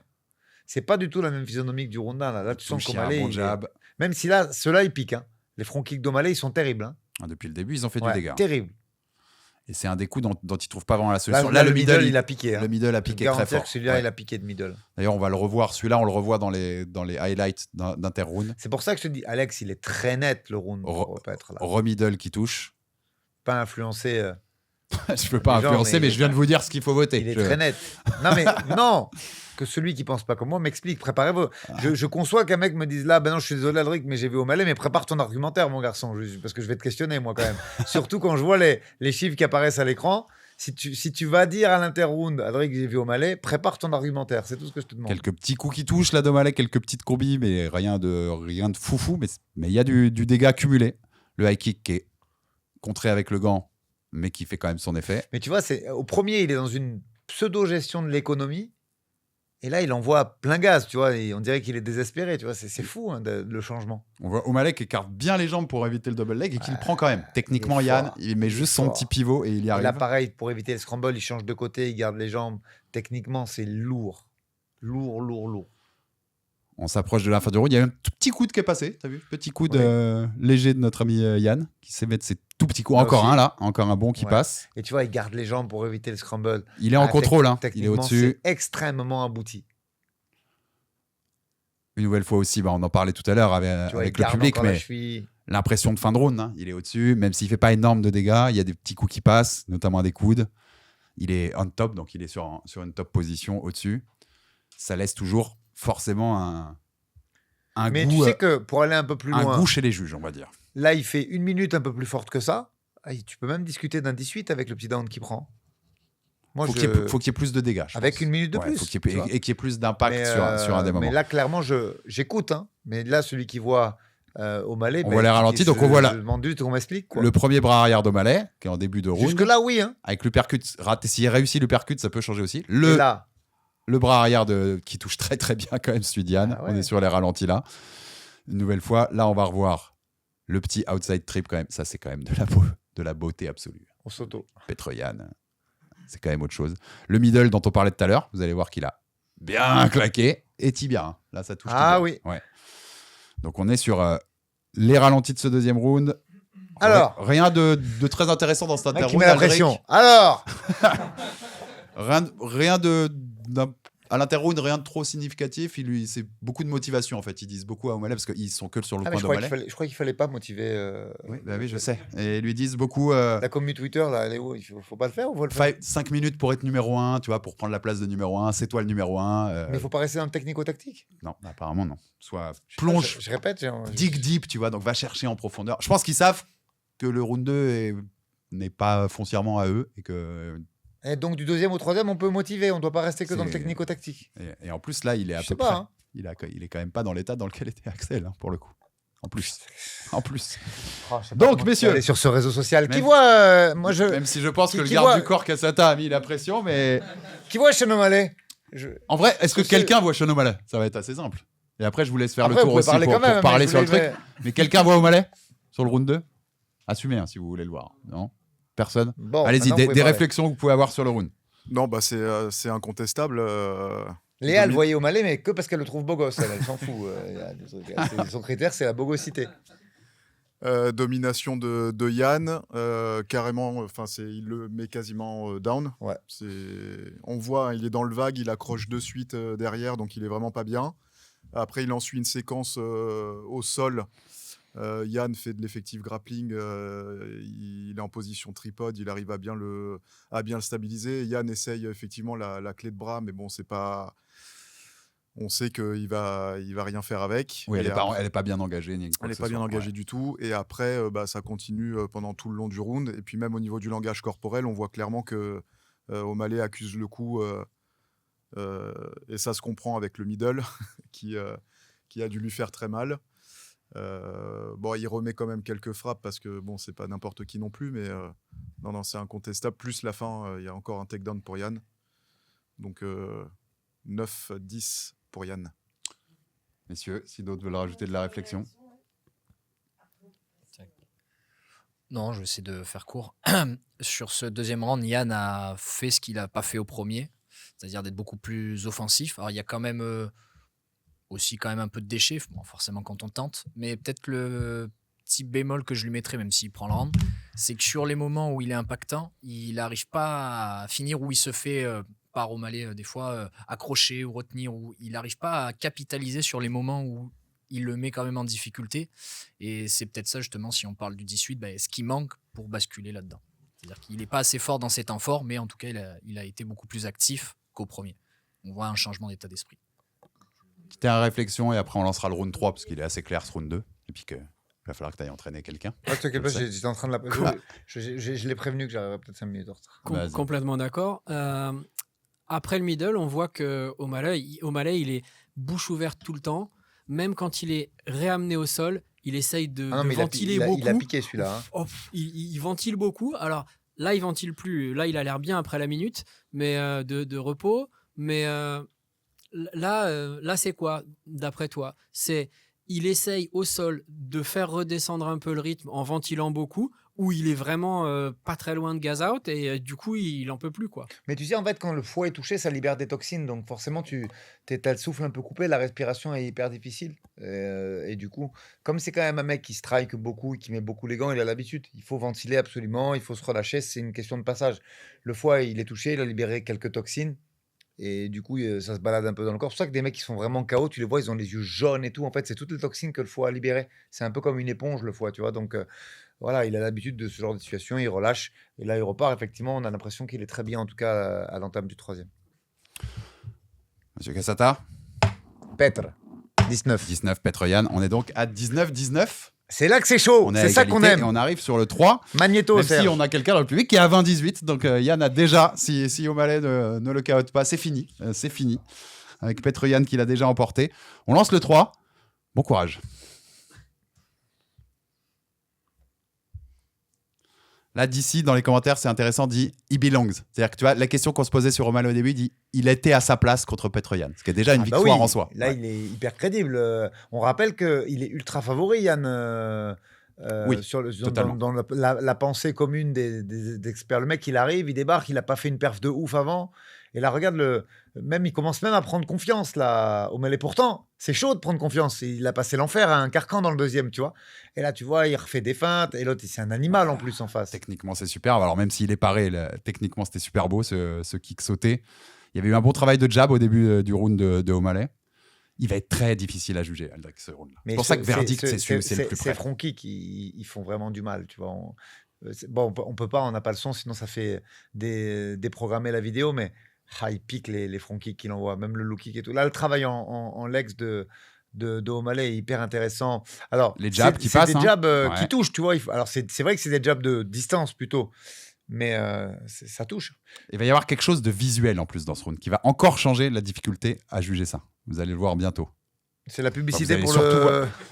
C'est pas du tout la même physionomie que du round 1. Là tu sens qu'O'Malley, même si là, ceux-là ils piquent. Hein. Les front kicks d'O'Malley, ils sont terribles. Hein. Depuis le début, ils ont fait du dégât. Terrible. Et c'est un des coups dont ils ne trouvent pas vraiment la solution. Là, le middle, il a piqué. Le middle a piqué très fort. Celui-là, il a piqué de middle. D'ailleurs, on va le revoir. Celui-là, on le revoit dans les highlights d'Inter-Round. C'est pour ça que je te dis, Alex, il est très net, le round. Re-middle qui touche. Pas influencé. Je peux pas influencer, mais je viens de vous dire ce qu'il faut voter. Il est très net. Non, mais non, que celui qui pense pas comme moi m'explique. Préparez-vous. Je conçois qu'un mec me dise là, ben non, je suis désolé, Aldric, mais j'ai vu O'Malley, mais prépare ton argumentaire, mon garçon, parce que je vais te questionner, moi, quand même. Surtout quand je vois les chiffres qui apparaissent à l'écran. Si tu vas dire à l'inter-round, Aldric, j'ai vu O'Malley, prépare ton argumentaire. C'est tout ce que je te demande. Quelques petits coups qui touchent là d'O'Malley, quelques petites courbis, mais rien de foufou. Mais il y a du dégât cumulé. Le high kick qui est contré avec le gant, mais qui fait quand même son effet. Mais tu vois, au premier, il est dans une pseudo-gestion de l'économie. Et là, il envoie plein gaz, tu vois. Et on dirait qu'il est désespéré, tu vois. C'est fou, hein, le changement. On voit O'Malley qui écarte bien les jambes pour éviter le double leg et qui le prend quand même. Techniquement, Yan, il met juste son petit pivot et il y arrive. Et là, pareil, pour éviter le scramble, il change de côté, il garde les jambes. Techniquement, c'est lourd. Lourd. On s'approche de la fin du round. Il y a un tout petit coude qui est passé, t'as vu? Petit coude léger de notre ami Yan qui sait mettre ses tout petits coups. Encore un là, encore un bon qui passe. Et tu vois, il garde les jambes pour éviter le scramble. Il est en contrôle, hein. Il est au-dessus. C'est extrêmement abouti. Une nouvelle fois aussi, on en parlait tout à l'heure avec le public, mais l'impression de fin de round, hein. Il est au-dessus, même s'il ne fait pas énorme de dégâts, il y a des petits coups qui passent, notamment des coudes. Il est on top, donc il est sur une top position au-dessus. Ça laisse toujours forcément un mais goût. Mais tu sais que pour aller un peu plus loin, un goût chez les juges, on va dire. Là, il fait une minute un peu plus forte que ça. Tu peux même discuter d'un 18 avec le petit down qu'il prend. Moi, faut qu'il y ait plus de dégâts. Avec une minute de plus. Et qu'il y ait plus d'impact sur un des moments. Mais là, clairement, j'écoute. Hein. Mais là, celui qui voit O'Malley. On voit les ralentis, donc on voit là. Je demande juste qu'on m'explique. Le premier bras arrière d'O'Malley, qui est en début de round. Jusque-là, oui. Hein. Avec l'uppercut raté. S'il réussit l'uppercut, ça peut changer aussi. Et là, le bras arrière qui touche très très bien quand même, celui d'Yann. Ah ouais. On est sur les ralentis là. Une nouvelle fois, là on va revoir le petit outside trip quand même. Ça c'est quand même de la beauté absolue. On s'auto. Petroyan, c'est quand même autre chose. Le middle dont on parlait tout à l'heure, vous allez voir qu'il a bien claqué. Et tibia, hein. Là ça touche Ah tibia. oui. Ouais. Donc on est sur les ralentis de ce deuxième round. Alors, rien de très intéressant dans cet mec interround. qui met la pression. Alors, rien à l'interround, rien de trop significatif. C'est beaucoup de motivation en fait. Ils disent beaucoup à O'Malley parce qu'ils sont que sur le coin d'O'Malley. je crois qu'il fallait pas motiver. Oui, je sais. Et ils lui disent beaucoup. La commu Twitter, là, elle est où? Il faut pas le faire ou faut le faire? 5 minutes pour être numéro 1, tu vois, pour prendre la place de numéro 1. C'est toi le numéro 1. Mais il faut pas rester dans le technico-tactique. Non, apparemment non. Soit plonge, je répète. dig deep, tu vois, donc va chercher en profondeur. Je pense qu'ils savent que le round 2 n'est pas foncièrement à eux et que. Et donc, du deuxième au troisième, on peut motiver. On ne doit pas rester que dans le technico-tactique. Et en plus, là, il est à peu près. Hein. Il est quand même pas dans l'état dans lequel était Axel, hein, pour le coup. En plus. Donc, messieurs. Sur ce réseau social. Qui voit. Même si je pense que le garde du corps Cassata a mis la pression, mais. Qui voit Sean O'Malley? En vrai, est-ce que quelqu'un voit Sean O'Malley? Ça va être assez simple. Et après, je vous laisse faire le tour aussi pour parler sur le truc. Mais quelqu'un voit O'Malley sur le round 2? Assumez, hein, si vous voulez le voir. Non? Personne? Bon, allez-y, des réflexions que vous pouvez avoir sur le round. Non, bah c'est incontestable. Léa, elle voyait O'Malley, mais que parce qu'elle le trouve beau gosse. Elle s'en fout. Son critère, c'est la bogosité. Domination de Yann, carrément, il le met quasiment down. Ouais. On voit, hein, il est dans le vague, il accroche de suite derrière, donc il est vraiment pas bien. Après, il en suit une séquence au sol. Yann fait de l'effective grappling, il est en position tripod, il arrive à bien le stabiliser. Yann essaye effectivement la clé de bras, mais bon, c'est pas. On sait qu'il va rien faire avec. Oui, elle est pas bien engagée. Elle n'est pas bien engagée du tout. Et après, ça continue pendant tout le long du round. Et puis même au niveau du langage corporel, on voit clairement que O'Malley accuse le coup. Et ça se comprend avec le middle qui a dû lui faire très mal. Il remet quand même quelques frappes parce que bon, c'est pas n'importe qui non plus, mais non, c'est incontestable. Plus la fin, il y a encore un takedown pour Yann. Donc 9-10 pour Yann. Messieurs, si d'autres veulent rajouter de la réflexion. Non, je vais essayer de faire court. Sur ce deuxième round, Yann a fait ce qu'il n'a pas fait au premier, c'est-à-dire d'être beaucoup plus offensif. Alors il y a quand même aussi un peu de déchets, bon, forcément quand on tente, mais peut-être le petit bémol que je lui mettrais, même s'il prend le round, c'est que sur les moments où il est impactant, il n'arrive pas à finir, où il se fait par O'Malley des fois accrocher ou retenir, où il n'arrive pas à capitaliser sur les moments où il le met quand même en difficulté. Et c'est peut-être ça justement, si on parle du 18, ce qui manque pour basculer là-dedans. C'est-à-dire qu'il n'est pas assez fort dans ses temps forts, mais en tout cas il a été beaucoup plus actif qu'au premier. On voit un changement d'état d'esprit. Petite réflexion et après on lancera le round 3 parce qu'il est assez clair ce round 2 et puis qu'il va falloir que tu ailles entraîner quelqu'un. J'étais en train de je l'ai prévenu que j'arriverais peut-être 5 minutes en retard. Complètement d'accord. Après le middle, on voit que O'Malley, il est bouche ouverte tout le temps. Même quand il est réamené au sol, il essaye de ventiler beaucoup. Il a piqué celui-là. Hein. Il ventile beaucoup. Alors là, il ventile plus. Là, il a l'air bien après la minute mais de repos. Mais là, c'est quoi, d'après toi? Il essaye au sol de faire redescendre un peu le rythme en ventilant beaucoup, ou il est vraiment pas très loin de gaz out et du coup, il en peut plus, quoi. Mais tu sais, en fait, quand le foie est touché, ça libère des toxines. Donc forcément, t'as le souffle un peu coupé, la respiration est hyper difficile. Et du coup, comme c'est quand même un mec qui strike beaucoup, qui met beaucoup les gants, il a l'habitude. Il faut ventiler absolument, il faut se relâcher, c'est une question de passage. Le foie, il est touché, il a libéré quelques toxines. Et du coup, ça se balade un peu dans le corps. C'est pour ça que des mecs qui sont vraiment KO, tu les vois, ils ont les yeux jaunes et tout. En fait, c'est toutes les toxines que le foie a libérées. C'est un peu comme une éponge, le foie, tu vois. Donc, voilà, il a l'habitude de ce genre de situation, il relâche. Et là, il repart. Effectivement, on a l'impression qu'il est très bien, en tout cas, à l'entame du troisième. Monsieur Cassata? Petre, 19. 19, Petroyan. On est donc à 19-19. C'est là que c'est chaud, c'est ça qu'on aime. Et on arrive sur le 3. Magnéto, même si on a quelqu'un dans le public qui est à 20-18. Donc Yann a déjà, si O'Malley ne le caote pas, c'est fini. C'est fini. Avec Petroyan qui l'a déjà emporté. On lance le 3. Bon courage. Là, d'ici, dans les commentaires, c'est intéressant, dit « he belongs ». C'est-à-dire que tu vois, la question qu'on se posait sur O'Malley au début, dit « il était à sa place contre Petr Yan », ce qui est déjà une victoire en soi. Là, il est hyper crédible. On rappelle qu'il est ultra favori, Yann. Oui, dans la pensée commune des experts. Le mec, il arrive, il débarque, il n'a pas fait une perf de ouf avant. Et là, regarde, il commence même à prendre confiance, là, O'Malley. Pourtant, c'est chaud de prendre confiance. Il a passé l'enfer à un carcan dans le deuxième, tu vois. Et là, tu vois, il refait des feintes. Et l'autre, c'est un animal en plus en face. Techniquement, c'est superbe. Alors, même s'il est paré, techniquement, c'était super beau, ce kick sauté. Il y avait eu un bon travail de jab au début du round de O'Malley. Il va être très difficile à juger, Aldric, ce round-là. C'est pour ça que verdict, c'est le plus près. Ces front kicks, ils font vraiment du mal, tu vois. On peut pas, on n'a pas le son, sinon ça fait déprogrammer la vidéo, mais il pique les front kicks qu'il envoie, même le low kick et tout. Là, le travail en legs de O'Malley est hyper intéressant. Alors, les jabs qui passent. C'est des jabs qui touchent, tu vois. Alors, c'est vrai que c'est des jabs de distance plutôt, mais ça touche. Il va y avoir quelque chose de visuel en plus dans ce round qui va encore changer la difficulté à juger ça. Vous allez le voir bientôt. C'est la publicité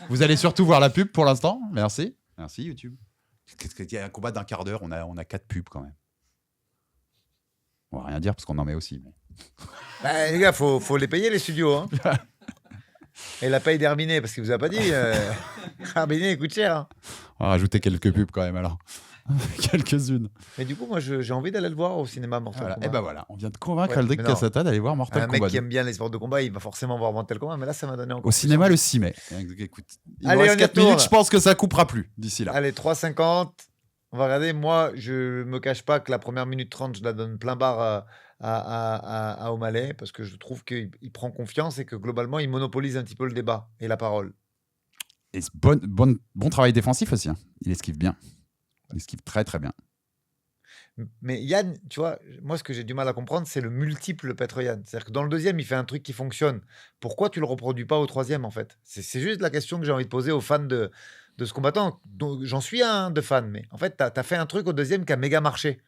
Vous allez surtout voir la pub pour l'instant. Merci. Merci YouTube. Il y a un combat d'1 quart d'heure, on a 4 pubs quand même. On va rien dire parce qu'on en met aussi. Mais... les gars, faut les payer les studios. Hein. Et la paye d'Herminé, parce qu'il vous a pas dit. Herminé coûte cher. Hein. On va rajouter quelques pubs quand même alors. Quelques-unes. Mais du coup, moi, j'ai envie d'aller le voir au cinéma Mortal Kombat. Et ben voilà, on vient de convaincre Aldric Cassata d'aller voir Mortal Kombat. Un mec qui aime bien les sports de combat, il va forcément voir Mortal Kombat, mais là, ça m'a donné encore. Au cinéma le 6 mai. Écoute, allez, reste 4 minutes, je pense que ça coupera plus d'ici là. Allez, 3,50. On va regarder. Moi, je me cache pas que la première minute 30, je la donne plein bar à O'Malley, parce que je trouve qu'il prend confiance et que globalement, il monopolise un petit peu le débat et la parole. Et bon travail défensif aussi. Hein. Il esquive bien. Il esquive très très bien. Mais Yann, tu vois, moi, ce que j'ai du mal à comprendre, c'est le multiple Petr Yan. C'est-à-dire que dans le deuxième, il fait un truc qui fonctionne. Pourquoi tu le reproduis pas au troisième, en fait? C'est juste la question que j'ai envie de poser aux fans de ce combattant. J'en suis un de fan, mais en fait, tu as fait un truc au deuxième qui a méga marché.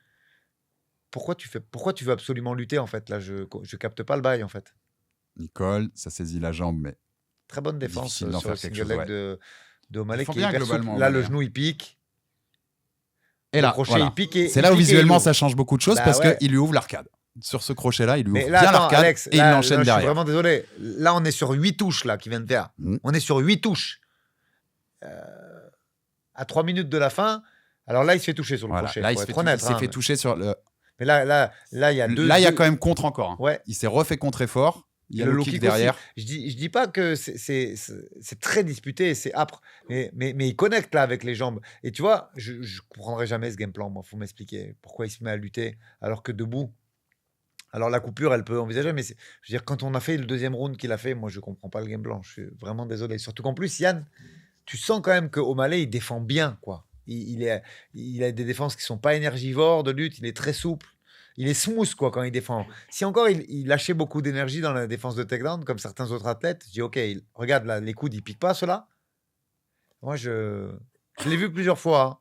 Pourquoi tu veux absolument lutter, en fait? Là, je capte pas le bail, en fait. Nicole, ça saisit la jambe, mais... Très bonne défense sur le single leg de O'Malley. Qui est hyper globalement. Là, le genou, il pique. Et là, voilà. C'est là où visuellement ça change beaucoup de choses parce qu'il lui ouvre l'arcade. Sur ce crochet-là, il lui ouvre bien l'arcade et il l'enchaîne derrière. Je suis vraiment désolé. Là, on est sur 8 touches là, qu'il vient de faire. On est sur 8 touches. À 3 minutes de la fin, alors là, il se fait toucher sur le crochet. Là, il s'est fait toucher sur le... Mais là, il y a deux... Là, il y a quand même contre encore. Hein. Ouais. Il s'est refait contrer fort. Il y a le low kick derrière. Je dis pas que c'est très disputé, c'est âpre, mais il connecte là avec les jambes. Et tu vois, je comprendrai jamais ce game plan. Moi, faut m'expliquer pourquoi il se met à lutter alors que debout. Alors la coupure, elle peut envisager, mais je veux dire, quand on a fait le deuxième round qu'il a fait, moi, je comprends pas le game plan. Je suis vraiment désolé. Surtout qu'en plus, Yann, tu sens quand même que O'Malley, il défend bien, quoi. Il a des défenses qui sont pas énergivores de lutte. Il est très souple. Il est smooth quoi quand il défend. Si encore il lâchait beaucoup d'énergie dans la défense de takedown comme certains autres athlètes, je dis ok, regarde là, les coudes ils piquent pas ceux-là. Moi je l'ai vu plusieurs fois hein,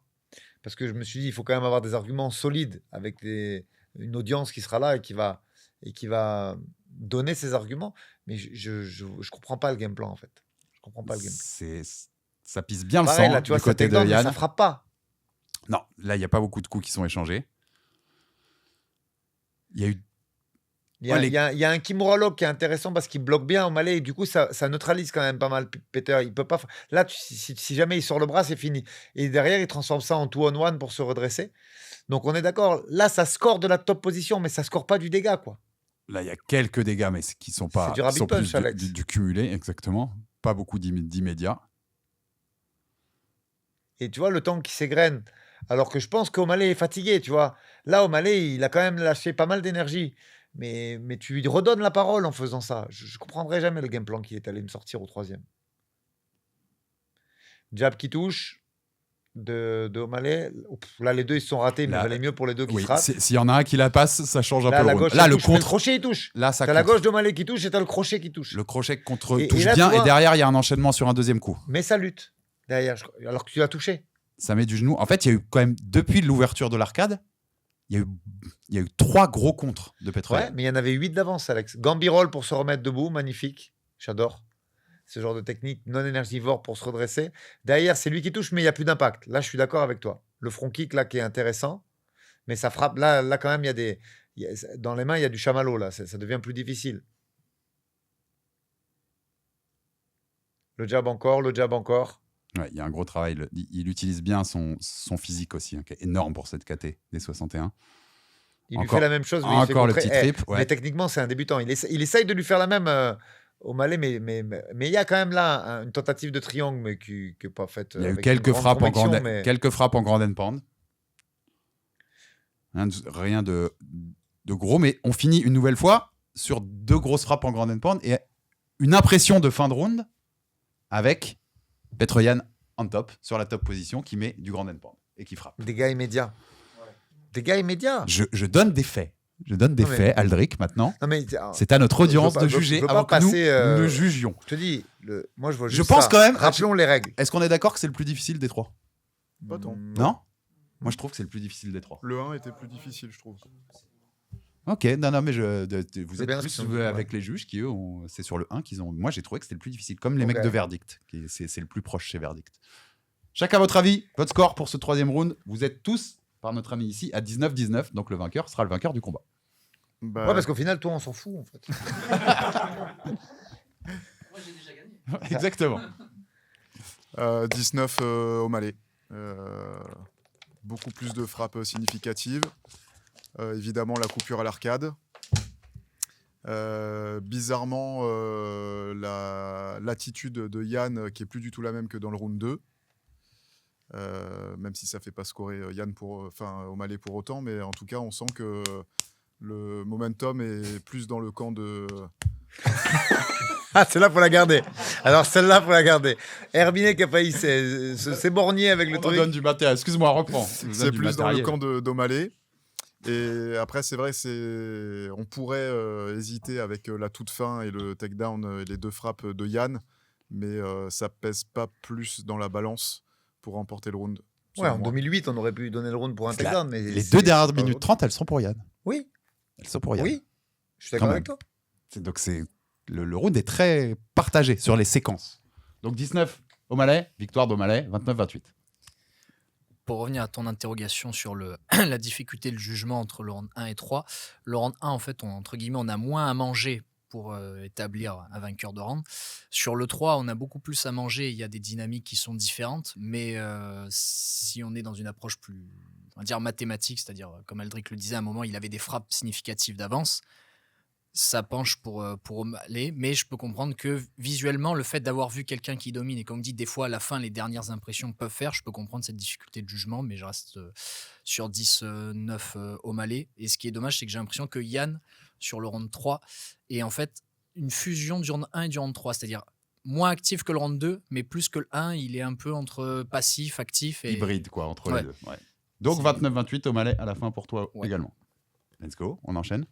parce que je me suis dit il faut quand même avoir des arguments solides avec une audience qui sera là et qui va donner ses arguments. Mais je comprends pas le game plan en fait. Je comprends pas le game plan. Ça pisse bien pareil, le sang là, tu vois, du côté de Yann. Ça frappe pas. Non, là il y a pas beaucoup de coups qui sont échangés. Il y a un Kimura Lock qui est intéressant parce qu'il bloque bien O'Malley et du coup ça neutralise quand même pas mal Peter. Il peut pas là si jamais il sort le bras c'est fini et derrière il transforme ça en 2-on-1 pour se redresser. Donc on est d'accord, là ça score de la top position mais ça score pas du dégât quoi. Là il y a quelques dégâts mais qui sont pas qui sont plus Alex. Du cumulé exactement, pas beaucoup d'immédiat. Et tu vois le temps qui s'égrène. Alors que je pense qu'O'Malley est fatigué, tu vois. Là, O'Malley, il a quand même lâché pas mal d'énergie. Mais tu lui redonnes la parole en faisant ça. Je ne comprendrai jamais le game plan qui est allé me sortir au troisième. Jab qui touche de O'Malley. Là, les deux, ils se sont ratés, mais il valait mieux pour les deux qui se ratent. S'il y en a un qui la passe, ça change un peu le rôle. Là, le crochet, il touche. Là, ça t'as la gauche d'O'Malley qui touche et t'as le crochet qui touche. Le crochet touche là, bien et derrière, il y a un enchaînement sur un deuxième coup. Mais ça lutte derrière, alors que tu l'as touché. Ça met du genou. En fait, il y a eu quand même, depuis l'ouverture de l'arcade, il y a eu 3 gros contres de Petr Yan. Ouais, mais il y en avait 8 d'avance, Alex. Gambirol pour se remettre debout, magnifique. J'adore. Ce genre de technique non énergivore pour se redresser. Derrière, c'est lui qui touche, mais il n'y a plus d'impact. Là, je suis d'accord avec toi. le front kick là qui est intéressant, mais ça frappe. Là quand même, dans les mains, il y a du chamallow, là. Ça devient plus difficile. Le jab encore. Ouais, il y a un gros travail. Il utilise bien son physique aussi, qui est énorme pour cette KT des 61. Il lui fait la même chose. Encore le petit trip. Ouais. Mais techniquement, c'est un débutant. Il essaye de lui faire la même au Malais, mais il y a quand même là une tentative de triangle, mais qui n'est pas faite. Il y a eu quelques frappes en grand and pound. Rien de gros, mais on finit une nouvelle fois sur 2 grosses frappes en grand and pound et une impression de fin de round avec Petroyan en top, sur la top position, qui met du grand and pound et qui frappe. Des gars immédiats. Je donne des faits. Faits, Aldric, maintenant. Non, mais, c'est à notre audience de juger avant que nous le jugions. Je te dis, moi je vois juste pense ça. Quand même. Rappelons les règles. Est-ce qu'on est d'accord que c'est le plus difficile des 3 ? Pas tant. Non ? Moi, je trouve que c'est le plus difficile des 3. Le 1 était plus difficile, je trouve. Ok, non, mais vous êtes bien plus avec les juges qui, eux, c'est sur le 1 qu'ils ont. Moi, j'ai trouvé que c'était le plus difficile, comme les mecs de Verdict, c'est le plus proche chez Verdict. Chacun votre avis, votre score pour ce 3e round. Vous êtes tous, par notre ami ici, à 19-19, donc le vainqueur sera le vainqueur du combat. Ouais, parce qu'au final, toi, on s'en fout, en fait. Moi, j'ai déjà gagné. Exactement. 19 au Malais. Beaucoup plus de frappes significatives. Évidemment, la coupure à l'arcade. Bizarrement, l'attitude de Yann qui est plus du tout la même que dans le round 2. Même si ça ne fait pas scorer Yann au Malais pour autant, mais en tout cas, on sent que le momentum est plus dans le camp de... Ah, celle-là, faut la garder. Alors, celle-là, faut la garder. Herbinet qui a failli s'éborgner avec le truc. On donne du matériel. Excuse-moi, reprends. C'est plus dans le camp d'O'Malley. Et après, c'est vrai, on pourrait hésiter avec la toute fin et le takedown et les 2 frappes de Yann, mais ça pèse pas plus dans la balance pour remporter le round. Ouais, en 2008, on aurait pu donner le round pour un takedown. Mais les 2 dernières minutes 30, elles sont pour Yann. Oui. Elles sont pour Yann. Oui, je suis d'accord avec toi. Donc, le round est très partagé sur les séquences. Donc, 19 O'Malley, victoire d'O'Malley, 29-28. Pour revenir à ton interrogation sur la difficulté de jugement entre le round 1 et 3, le round 1, en fait, entre guillemets, on a moins à manger pour établir un vainqueur de round. Sur le 3, on a beaucoup plus à manger, il y a des dynamiques qui sont différentes, mais si on est dans une approche plus, on va dire, mathématique, c'est-à-dire, comme Aldric le disait, à un moment, il avait des frappes significatives d'avance, ça penche pour O'Malley, mais je peux comprendre que visuellement, le fait d'avoir vu quelqu'un qui domine, et comme dit, des fois, à la fin, les dernières impressions peuvent faire, je peux comprendre cette difficulté de jugement, mais je reste sur 10-9 O'Malley. Et ce qui est dommage, c'est que j'ai l'impression que Yann, sur le round 3, est en fait une fusion du round 1 et du round 3, c'est-à-dire moins actif que le round 2, mais plus que le 1, il est un peu entre passif, actif et... Hybride, quoi, entre les deux. Ouais. Donc 29-28 O'Malley à la fin pour toi également. Let's go, on enchaîne.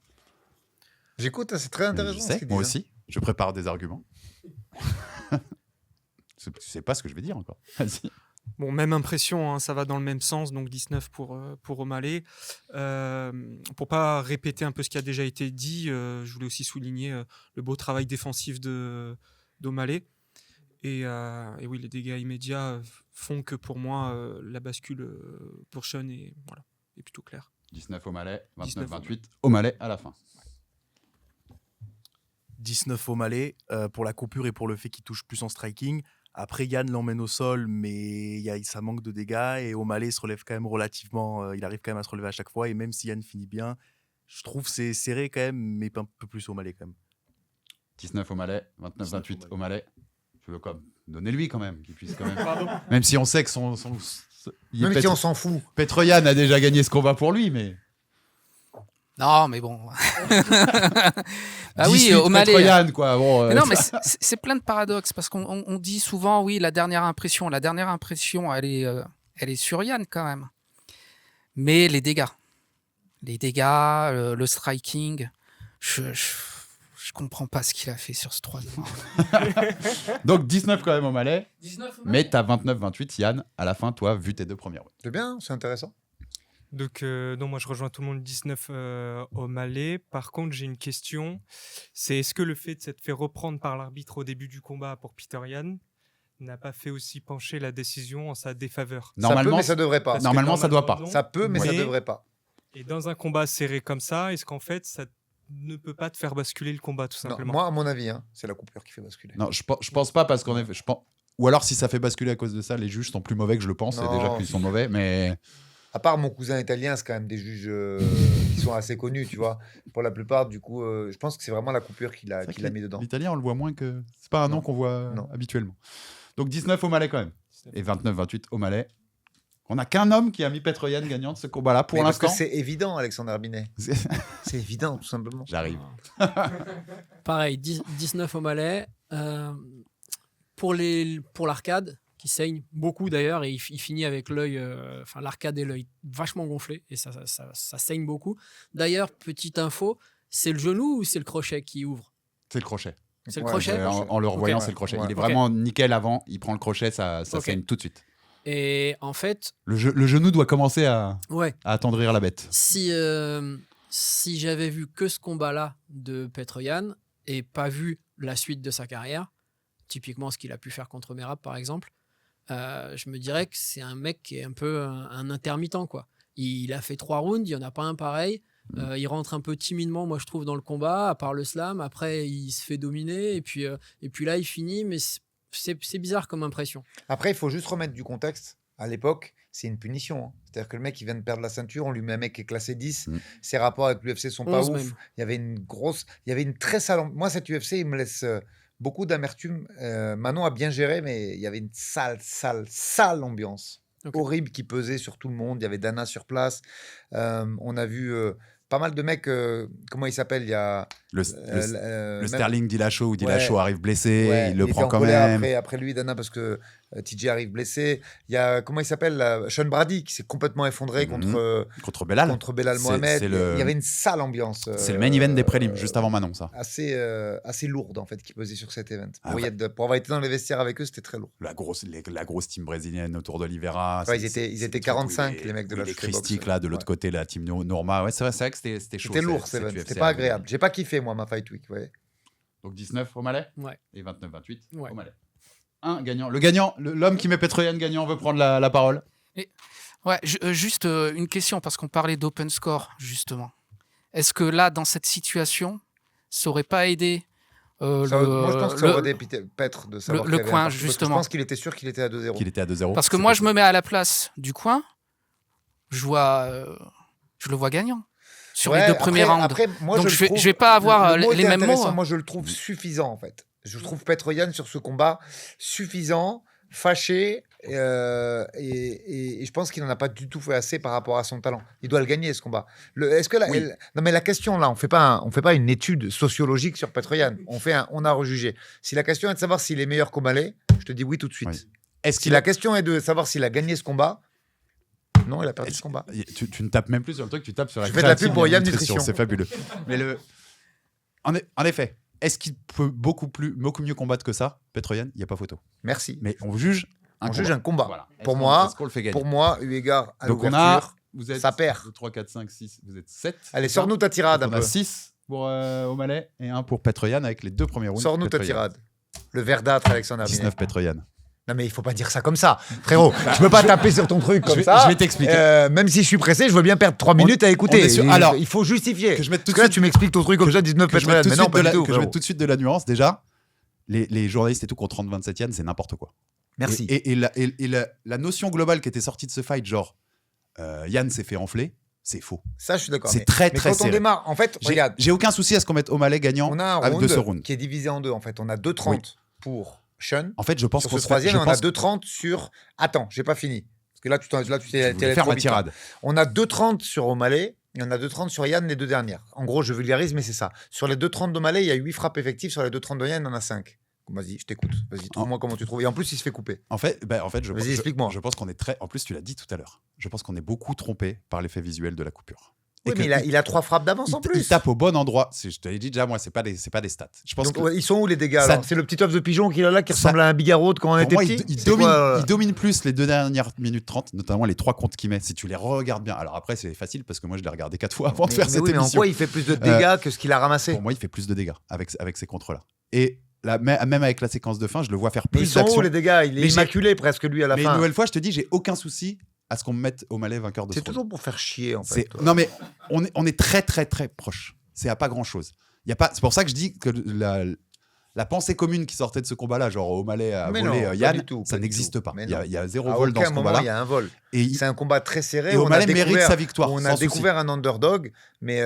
J'écoute, c'est très intéressant. Je sais, moi aussi, je prépare des arguments. Tu sais pas ce que je vais dire encore. Vas-y. Bon, même impression, hein, ça va dans le même sens, donc 19 pour O'Malley. Pour pas répéter un peu ce qui a déjà été dit, je voulais aussi souligner le beau travail défensif d'O'Malley. Et oui, les dégâts immédiats font que pour moi, la bascule pour Sean est plutôt claire. 19 O'Malley, 29-28 O'Malley à la fin. 19 O'Malley pour la coupure et pour le fait qu'il touche plus en striking. Après, Yann l'emmène au sol, mais ça manque de dégâts. Et O'Malley se relève quand même relativement. Il arrive quand même à se relever à chaque fois. Et même si Yann finit bien, je trouve que c'est serré quand même, mais un peu plus O'Malley quand même. 19 O'Malley, 29-28 O'Malley. Je veux donner-lui quand même, qu'il puisse quand même. Même si on sait que même si on s'en fout. Petroyan a déjà gagné ce combat pour lui, mais. Non, mais bon. Ah oui, O'Malley. Petroyan, quoi. Bon, mais non, mais c'est plein de paradoxes parce qu'on dit souvent, oui, la dernière impression, elle est sur Yann quand même. Mais les dégâts, le striking, je comprends pas ce qu'il a fait sur ce 3e. Donc 19 quand même O'Malley. Mais t'as 29-28 Yann à la fin, toi, vu tes 2 premières. C'est bien, c'est intéressant. Donc, moi, je rejoins tout le monde 19 O'Malley. Par contre, j'ai une question. C'est est-ce que le fait de s'être fait reprendre par l'arbitre au début du combat pour Peter Yan n'a pas fait aussi pencher la décision en sa défaveur. Normalement, ça peut, mais ça devrait pas. Normalement, ça doit pas. non. Ça peut, mais ça Mais- devrait pas. Et dans un combat serré comme ça, est-ce qu'en fait, ça ne peut pas te faire basculer le combat, tout Non, simplement? moi, à mon avis, c'est la coupure qui fait basculer. Non, je pense pas parce qu'en effet, ou alors si ça fait basculer à cause de ça, les juges sont plus mauvais que je le pense. C'est Non. déjà qu'ils sont mauvais, mais À part mon cousin italien, c'est quand même des juges qui sont assez connus, tu vois. Pour la plupart, du coup, je pense que c'est vraiment la coupure qui c'est vrai l'a que mis dedans. l'italien, on le voit moins que. C'est pas un nom Non. qu'on voit Non. habituellement. Donc 19 au Malais quand même. Et 29-28 au Malais. On n'a qu'un homme qui a mis Petroyan gagnant de ce combat-là pour Mais parce que l'instant. c'est évident, Alexandre Binet. C'est évident, tout simplement. J'arrive. Pareil, 19 au Malais. Pour l'arcade, qui saigne beaucoup d'ailleurs, et il finit avec l'œil, enfin l'arcade et l'œil vachement gonflé, et ça saigne beaucoup. D'ailleurs, petite info, c'est le genou ou c'est le crochet qui ouvre? C'est le crochet. C'est le Ouais, crochet. En le revoyant, Ok. c'est le crochet. Ouais. Il est Ok. vraiment nickel avant. Il prend le crochet, ça Ok. saigne tout de suite. Et en fait, Le genou doit commencer à ouais, attendrir la bête. si j'avais vu que ce combat-là de Petroyan et pas vu la suite de sa carrière, typiquement ce qu'il a pu faire contre Merab par exemple, je me dirais que c'est un mec qui est un peu un intermittent, quoi. Il a fait 3 rounds, il n'y en a pas un pareil. Il rentre un peu timidement, moi je trouve, dans le combat, à part le slam. Après, il se fait dominer et puis là, il finit, mais c'est bizarre comme impression. Après, il faut juste remettre du contexte. À l'époque, c'est une punition, hein. C'est-à-dire que le mec, il vient de perdre la ceinture, on lui met un mec qui est classé 10. Mm. Ses rapports avec l'UFC sont pas 11 ouf. même. Il y avait une très sale. Moi, cette UFC, il me laisse beaucoup d'amertume. Manon a bien géré, mais il y avait une sale ambiance. Ok. Horrible qui pesait sur tout le monde. Il y avait Dana sur place. On a vu pas mal de mecs. Comment il s'appelle? Il y a Le même- Sterling Dillashaw où Dillashaw Ouais. arrive blessé, Ouais, il le était prend en quand colère même. après lui, Dana, parce que TJ arrive blessé. Il y a, comment il s'appelle là, Sean Brady, qui s'est complètement effondré Mhm. contre Contre Belal. C'est- Mohamed. c'est Il y avait une sale ambiance. C'est le main event des prélims, juste avant Manon, ça. Assez lourde, en fait, qui pesait sur cet event. Ah, Pour avoir été dans les vestiaires avec eux, c'était très lourd. La grosse team brésilienne autour d'Oliveira. Ouais, ils étaient 45, les mecs de la Les Shoot Box. Christique, là, de l'autre Ouais. côté, la team Norma. Ouais, c'est vrai que c'était chaud. C'était lourd, cette c'était UFC, pas hein. agréable. J'ai pas kiffé, moi, ma Fight Week. Ouais. Donc 19 au Malais Ouais. et 29-28 Ouais. au Malais. Un gagnant. Le gagnant, l'homme qui met Petroyan gagnant veut prendre la parole. Ouais, juste une question, parce qu'on parlait d'open score, justement. Est-ce que là, dans cette situation, ça aurait pas aidé Moi, je pense que ça aurait aidé Petre de savoir le qu'il y avait un coin, partout, parce que justement. Je pense qu'il était sûr qu'il était à 2-0. Qu'il était à 2-0. Parce que C'est moi, je possible. me mets à la place du coin, je le vois gagnant sur les Ouais, 2 premiers rounds. Après, moi, Donc, le je vais trouve- pas avoir le mot les était mêmes intéressant. mots. Moi, je le trouve suffisant, en fait. Je trouve Petroyan sur ce combat suffisant, fâché, et je pense qu'il n'en a pas du tout fait assez par rapport à son talent. Il doit le gagner, ce combat. Est-ce que non, mais la question, là, on fait pas une étude sociologique sur Petroyan. On a rejugé. Si la question est de savoir s'il est meilleur qu'au Malais, je te dis oui tout de suite. Oui. Est-ce Si qu'il la question est de savoir s'il a gagné ce combat, non, il a perdu ce combat. Tu ne tapes même plus sur le truc, tu tapes sur la Je fais de la créatine pub pour et Yann Nutrition, Nutrition. c'est fabuleux. Mais en effet, est-ce qu'il peut beaucoup mieux combattre que ça, Petroyan? Il n'y a pas photo. Merci. Mais on juge On juge un combat. Voilà. Pour Est-ce moi- qu'on le fait gagner? Pour moi, eu égard à Donc on l'ouverture, vous êtes ça perd. 2, 3, 4, 5, 6, vous êtes 7. Allez, sors-nous ta tirade un On a peu. 6 pour au Malais et 1 pour Petroyan avec les 2 premiers rounds. Sors-nous ta Petroyan. tirade. Le verdâtre, Alexandre Binet. 19 Petroyan. Non, mais il faut pas dire ça comme ça. Frérot, je peux pas taper sur ton truc comme ça. Je vais t'expliquer. Même si je suis pressé, je veux bien perdre 3 minutes à écouter. on est sûr- Il- alors, il faut justifier. que je mette tout Parce de que là, suite- tu m'expliques ton truc comme ça, 19 Que je mette Petroyan. tout de Mais non, suite pas de du la- tout. que je frérot. mette tout de suite de la nuance. Déjà, les journalistes et tout contre 30-27 Yann, c'est n'importe quoi. Merci. Et la notion globale qui était sortie de ce fight, genre Yann s'est fait enfler, c'est faux. Ça, je suis d'accord. C'est Mais- très, mais très quand on serré. démarre, en fait, regarde, J'ai aucun souci à ce qu'on mette O'Malley gagnant on a un de ce round round. qui est divisé en deux. En fait, on a 2,30 pour Sean. En fait, je pense Sur qu'on ce se fait- troisième, je et on a pense- 2,30 sur. Attends, j'ai pas fini. Parce que là, tu t'es je allé voulais faire trop ma vite. tirade. On a 2,30 sur O'Malley et on a 2,30 sur Yann, les 2 dernières. En gros, je vulgarise, mais c'est ça. Sur les 2,30 d'O'Malley, il y a 8 frappes effectives. Sur les 2,30 de Yann, il y en a 5. Vas-y, je t'écoute. Vas-y, trouve-moi comment tu trouves. Et en plus, il se fait couper. En fait, je Vas-y, explique-moi. Je pense qu'on est très. En plus, tu l'as dit tout à l'heure. Je pense qu'on est beaucoup trompé par l'effet visuel de la coupure. Oui, Et mais que il a 3 frappes d'avance en il plus. tape au bon endroit. Je te l'ai dit déjà, moi, c'est pas des stats. Je pense Donc, que ouais, ils sont où les dégâts Ça- alors C'est le petit œuf de pigeon qu'il a là qui Ça- ressemble à un bigarreau de quand on pour était moi, petit il C'est domine, quoi, il domine plus les 2 dernières minutes 30, notamment les 3 comptes qu'il met. Si tu les regardes bien. Alors après, c'est facile parce que moi, je l'ai regardé 4 fois avant de faire mais cette oui, mais en émission. quoi il fait plus de dégâts que ce qu'il a ramassé Pour moi, il fait plus de dégâts avec ces contres-là. Et même avec la séquence de fin, je le vois faire Mais ils plus sont d'actions. hauts, les dégâts. Il est Mais immaculé presque, lui, à la Mais fin. une nouvelle fois, je te dis, j'ai aucun souci à ce qu'on me mette O'Malley vainqueur de ce C'est round. toujours pour faire chier, en fait. Non, mais on est très, très, très proche. C'est à pas grand-chose. C'est pour ça que je dis que la pensée commune qui sortait de ce combat-là, genre O'Malley a Mais volé non, pas Yann, du tout, ça pas du n'existe tout. pas. Mais Il y a zéro À vol dans aucun ce moment, combat-là. il y a un vol. Et C'est un combat très serré. Et O'Malley mérite sa victoire. On sans a souci. découvert un underdog, mais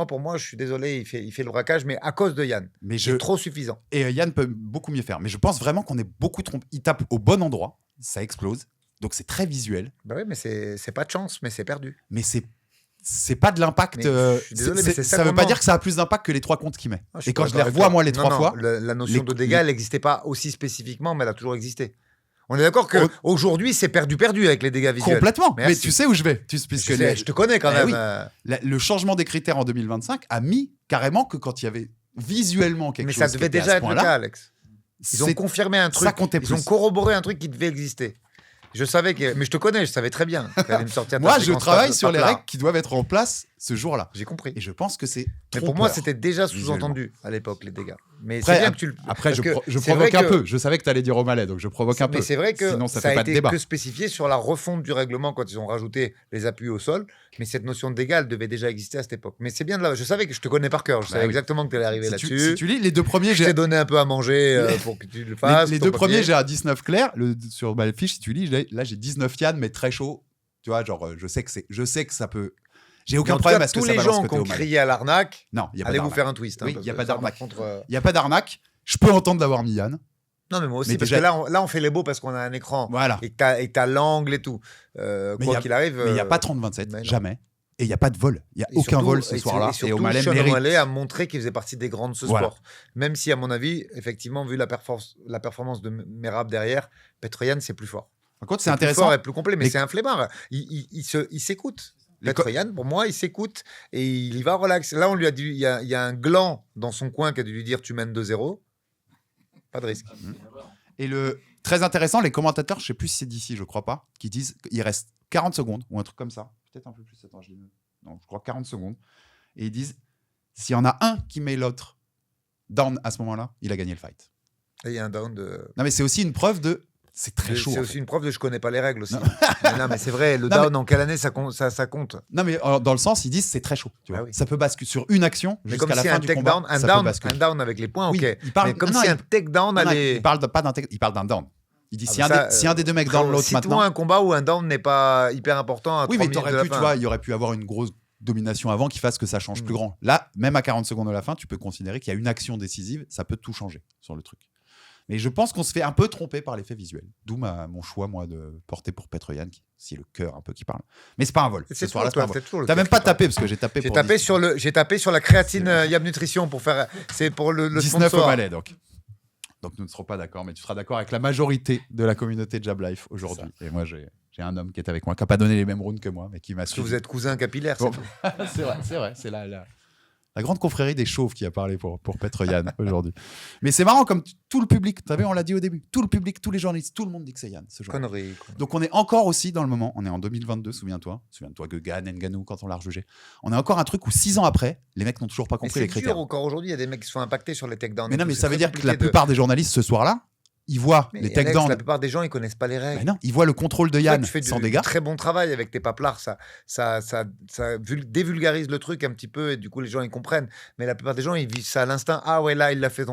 pour moi, je suis désolé, il fait le braquage, mais à cause de Yann. Mais C'est trop suffisant. Et Yann peut beaucoup mieux faire. Mais je pense vraiment qu'on est beaucoup trompé. Il tape au bon endroit, ça explose. Donc c'est très visuel. Bah oui, mais c'est pas de chance, mais c'est perdu. Mais c'est pas de l'impact. Mais je suis désolé, mais c'est ça ça veut qu'on pas manque. dire que ça a plus d'impact que les 3 comptes qu'il met. Ah, je suis Et quand pas je les d'accord revois, avec moi, les toi. 3 Non, fois. la notion de dégâts, elle n'existait pas aussi spécifiquement, mais elle a toujours existé. On est d'accord On- qu'aujourd'hui, c'est perdu avec les dégâts visuels. Complètement. Merci. Mais tu sais où je vais. Puisque Je te connais quand Eh même. oui. Le changement des critères en 2025 a mis carrément que quand il y avait visuellement quelque Mais chose ça qui devait était à déjà ce être le point-là, cas, Alex. Ils ont c'est- confirmé un truc. ça comptait Ils ont plus. corroboré un truc qui devait exister. Je savais que. Mais je te connais, je savais très bien. qu'elle allait me sortir ta Moi, je séquence travaille pas- sur pas les plat. règles qui doivent être en place ce jour-là. J'ai compris. Et je pense que c'est. Mais pour moi, trompeur. c'était déjà visuellement. sous-entendu à l'époque, les dégâts. Mais Après, c'est bien que tu le. Après, parce je, que je c'est vrai provoque un que- peu. Je savais que tu allais dire O'Malley, donc je provoque un peu. Mais c'est vrai que Sinon, ça ça fait a pas de été débat. que spécifié sur la refonte du règlement quand ils ont rajouté les appuis au sol. Mais cette notion de dégâts, elle devait déjà exister à cette époque. Mais c'est bien de là. Je savais que je te connais par cœur. Je savais oui. exactement que tu allais arriver Si tu, là-dessus. si tu lis les deux premiers, Je j'ai t'ai donné un peu à manger pour que tu le fasses. les ton deux papier. premiers, j'ai un 19 clair. Sur ma fiche, si tu lis, là, j'ai 19 Yann, mais très chaud. Tu vois, genre, je sais que ça peut. J'ai Mais aucun en tout problème cas, à ce que tous ça les balance gens côté qui ont O'Malley. crié à l'arnaque, Non, il y a pas allez vous d'arnaque. faire un twist. Oui, parce il y a que pas ça, d'arnaque. par contre, Il y a pas d'arnaque. Je peux entendre d'avoir mis Yann. Non, mais moi aussi, Mais parce déjà- que là, on fait les beaux parce qu'on a un écran Voilà. et que t'as l'angle et tout. Mais Quoi y a- qu'il arrive. Mais il n'y a pas 30-27, mais non. jamais. Et il n'y a pas de vol. Il n'y a Et aucun surtout- vol ce et soir-là. Et surtout, O'Malley Sean mérite. O'Malley a montré qu'il faisait partie des grands de ce Voilà. sport. Même si, à mon avis, effectivement, vu la performance de Merab derrière, Petroyan, c'est plus fort. Par contre, c'est Plus intéressant. fort et plus complet, mais Les- c'est un flemmard. Il s'écoute. Les co- Petroyan, pour moi, il s'écoute et il y va relax. Là, on lui a dit, il y a un gland dans son coin qui a dû lui dire tu mènes 2-0. Pas de risque. Et très intéressant, les commentateurs, je ne sais plus si c'est d'ici, je crois pas, qui disent qu'il reste 40 secondes ou un truc comme ça. Peut-être un peu plus. Attends, non, je crois 40 secondes. Et ils disent s'il y en a un qui met l'autre down à ce moment-là, il a gagné le fight. Et il y a un down de. Non, mais c'est aussi une preuve de. C'est très chaud. C'est en aussi fait. une preuve de je connais pas les règles aussi. Non. Non, mais c'est vrai, le Non, down, en quelle année ça compte, ça compte. Non, mais dans le sens, ils disent c'est très chaud. Tu vois. Ah oui. Ça peut basculer sur une action Mais comme jusqu'à la si fin un du combat. takedown, Ça peut un down avec les points, Oui, ok. il parle- Mais comme non, si il- un takedown Non, non, allait. il parle pas d'un il parle d'un down. Il dit Ah, si, bah un ça, si un des deux mecs down l'autre cite-moi maintenant. un combat où un down n'est pas hyper important à Oui, 3 mais minutes de t'aurais la pu, tu fin. vois, il y aurait pu avoir une grosse domination avant qui fasse que ça change plus grand. Là, même à 40 secondes de la fin, tu peux considérer qu'il y a une action décisive, ça peut tout changer sur le truc. Mais je pense qu'on se fait un peu tromper par l'effet visuel. D'où mon choix, moi, de porter pour Petroyan, si le cœur un peu qui parle. Mais c'est pas un vol. C'est Ce soir-là, toujours, c'est pas un vol. c'est toujours le T'as cœur même pas qui parle. tapé, parce que j'ai tapé J'ai pour tapé 10. j'ai tapé sur la créatine Yam Nutrition pour faire. C'est pour le 19 sponsor. O'Malley, donc. Donc nous ne serons pas d'accord, mais tu seras d'accord avec la majorité de la communauté de Jab Life aujourd'hui. Et moi, j'ai un homme qui est avec moi, qui n'a pas donné les mêmes rounds que moi, mais qui m'a Parce que suivi. vous êtes cousins capillaires. Bon. c'est tout. C'est vrai. C'est la grande confrérie des chauves qui a parlé pour Petroyan aujourd'hui. Mais c'est marrant, comme tout le public, tu savais, on l'a dit au début, tout le public, tous les journalistes, tout le monde dit que c'est Yann ce jour. Connerie. Donc on est encore aussi dans le moment, on est en 2022, souviens-toi Gugan, Ngannou quand on l'a rejugé. On a encore un truc où 6 ans après, les mecs n'ont toujours pas Mais compris c'est les critères. dur encore aujourd'hui. Il y a des mecs qui sont impactés sur les takedowns. Mais et non, tout, mais c'est ça veut très dire que la compliqué de- plupart des journalistes ce soir-là, ils voient Mais les Alex, takedowns. la plupart des gens, ils connaissent pas les règles. Mais non, ils voient le contrôle de Toi, Yann tu fais sans du dégâts. très bon travail avec tes paplards, ça dévulgarise le truc un petit peu et du coup les gens ils comprennent. Mais la plupart des gens ils vivent ça à l'instinct. Ah ouais, là il l'a fait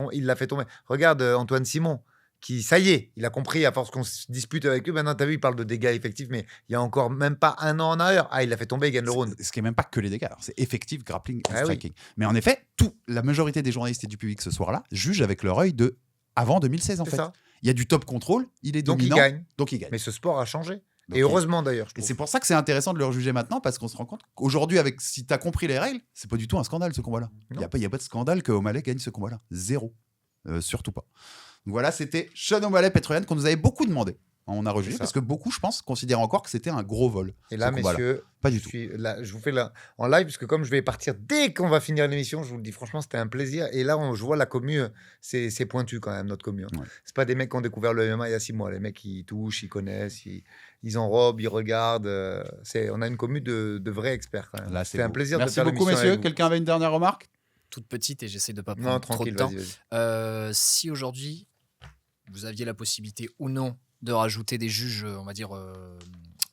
tomber. Regarde Antoine Simon qui, ça y est, il a compris à force qu'on se dispute avec eux. Maintenant, t'as vu, il parle de dégâts effectifs, mais il y a encore même pas un an en arrière. Ah, il l'a fait tomber, il gagne le round. Ce qui est même pas que les dégâts. Alors, c'est effectif, grappling et Ah oui. striking. Mais en effet, la majorité des journalistes et du public ce soir-là jugent avec leur œil de avant 2016 en C'est fait. ça. Il y a du top control, il est Donc il dominant, gagne. donc il gagne. Mais ce sport a changé. Donc, Et heureusement d'ailleurs. je Et trouve. c'est pour ça que c'est intéressant de le rejuger maintenant parce qu'on se rend compte qu'aujourd'hui, si tu as compris les règles, c'est pas du tout un scandale ce combat-là. Il n'y a pas de scandale que O'Malley gagne ce combat-là. Zéro. Surtout pas. Donc voilà, c'était Sean O'Malley Petroyan qu'on nous avait beaucoup demandé. On a rejugé C'est ça. parce que beaucoup, je pense, considèrent encore que c'était un gros vol. Et là, ce combat-là. messieurs, Pas du tout. je vous fais là en live, parce que comme je vais partir dès qu'on va finir l'émission, je vous le dis franchement, c'était un plaisir. Et là, je vois la commu, c'est pointu quand même, notre commu. Ouais. C'est pas des mecs qui ont découvert le MMA il y a 6 mois. Les mecs, ils touchent, ils connaissent, ils enrobent, ils regardent. On a une commu de vrais experts quand même. Là, c'est C'était un beau. plaisir de Merci faire beaucoup, l'émission messieurs. avec vous. Quelqu'un avait une dernière remarque? toute petite et j'essaie de pas Non, prendre trop tranquille, de temps. vas-y. Si aujourd'hui, vous aviez la possibilité ou non de rajouter des juges, on va dire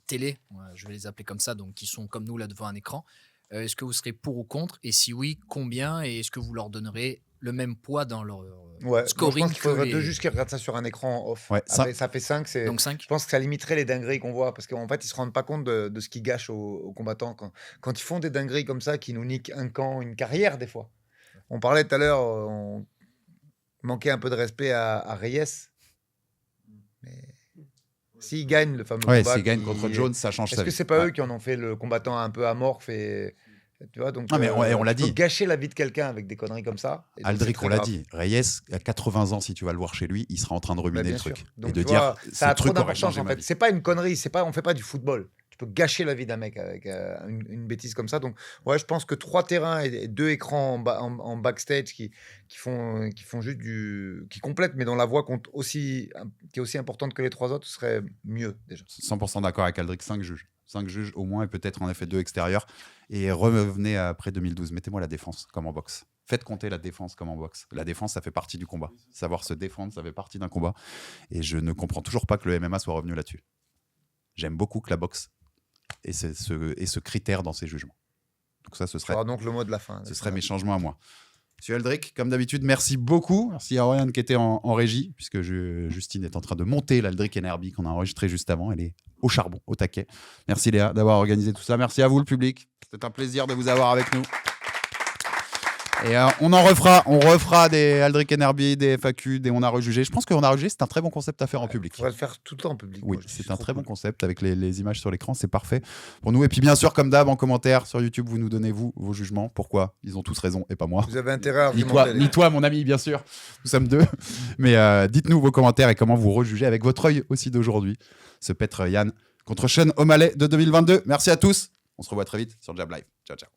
télé, je vais les appeler comme ça, donc qui sont comme nous là devant un écran, est-ce que vous serez pour ou contre? Et si oui, combien? Et est-ce que vous leur donnerez le même poids dans leur scoring? Je pense qu'il faudrait 2 juges qui regardent ça sur un écran off. Ouais, Après, ça fait 5. Donc 5. Je pense que ça limiterait les dingueries qu'on voit parce qu'en fait, ils se rendent pas compte de ce qu'ils gâchent aux combattants. Quand ils font des dingueries comme ça, qui nous niquent un camp, une carrière, des fois. On parlait tout à l'heure, on manquait un peu de respect à Reyes. Mais s'ils gagnent le fameux combat. S'ils gagnent contre Jones, ça change sa Est-ce vie. que c'est pas eux qui en ont fait le combattant un peu amorphe et. Tu vois, donc, mais on l'a tu peux dit. gâcher la vie de quelqu'un avec des conneries comme ça. Et donc, Aldric, c'est on très l'a grave. dit. Reyes, à 80 ans, si tu vas le voir chez lui, il sera en train de ruminer Bien le sûr. truc. Donc, et de tu dire, vois, ce ça a trop truc aurait d'importance changé en ma fait. vie. C'est pas une connerie, on fait pas du football. Tu peux gâcher la vie d'un mec avec une bêtise comme ça. Donc, ouais, je pense que 3 terrains et 2 écrans en backstage qui font juste qui complètent, mais dont la voix compte aussi, qui est aussi importante que les 3 autres, ce serait mieux déjà. 100% d'accord avec Aldric, 5 juges. 5 juges au moins et peut-être en effet 2 extérieurs. Et revenez après 2012. Mettez-moi la défense comme en boxe. Faites compter la défense comme en boxe. La défense, ça fait partie du combat. Savoir se défendre, ça fait partie d'un combat. Et je ne comprends toujours pas que le MMA soit revenu là-dessus. J'aime beaucoup que la boxe ait ce critère dans ses jugements. Donc ça, ce serait, donc le mot de la fin. ce serait mes changements à moi. Monsieur Aldric, comme d'habitude, merci beaucoup. Merci à Oriane qui était en régie, puisque Justine est en train de monter l'Aldric NRB qu'on a enregistré juste avant. Elle est au charbon, au taquet. Merci Léa d'avoir organisé tout ça. Merci à vous le public. C'est un plaisir de vous avoir avec nous. Et on refera des Aldric NRB, des FAQ, des On a rejugé. Je pense qu'on a rejugé, c'est un très bon concept à faire en public. On va le faire tout le temps en public. Oui, moi, c'est un très bon concept avec les images sur l'écran, c'est parfait pour nous. Et puis bien sûr, comme d'hab, en commentaire sur YouTube, vous nous donnez vos jugements. Pourquoi ils ont tous raison et pas moi. Vous avez intérêt à argumenter. Ni toi, mon ami, bien sûr. Nous sommes 2. Mais dites-nous vos commentaires et comment vous rejugez avec votre œil aussi d'aujourd'hui. Ce Petr Yan contre Sean O'Malley de 2022. Merci à tous. On se revoit très vite sur Jab Live. Ciao, ciao.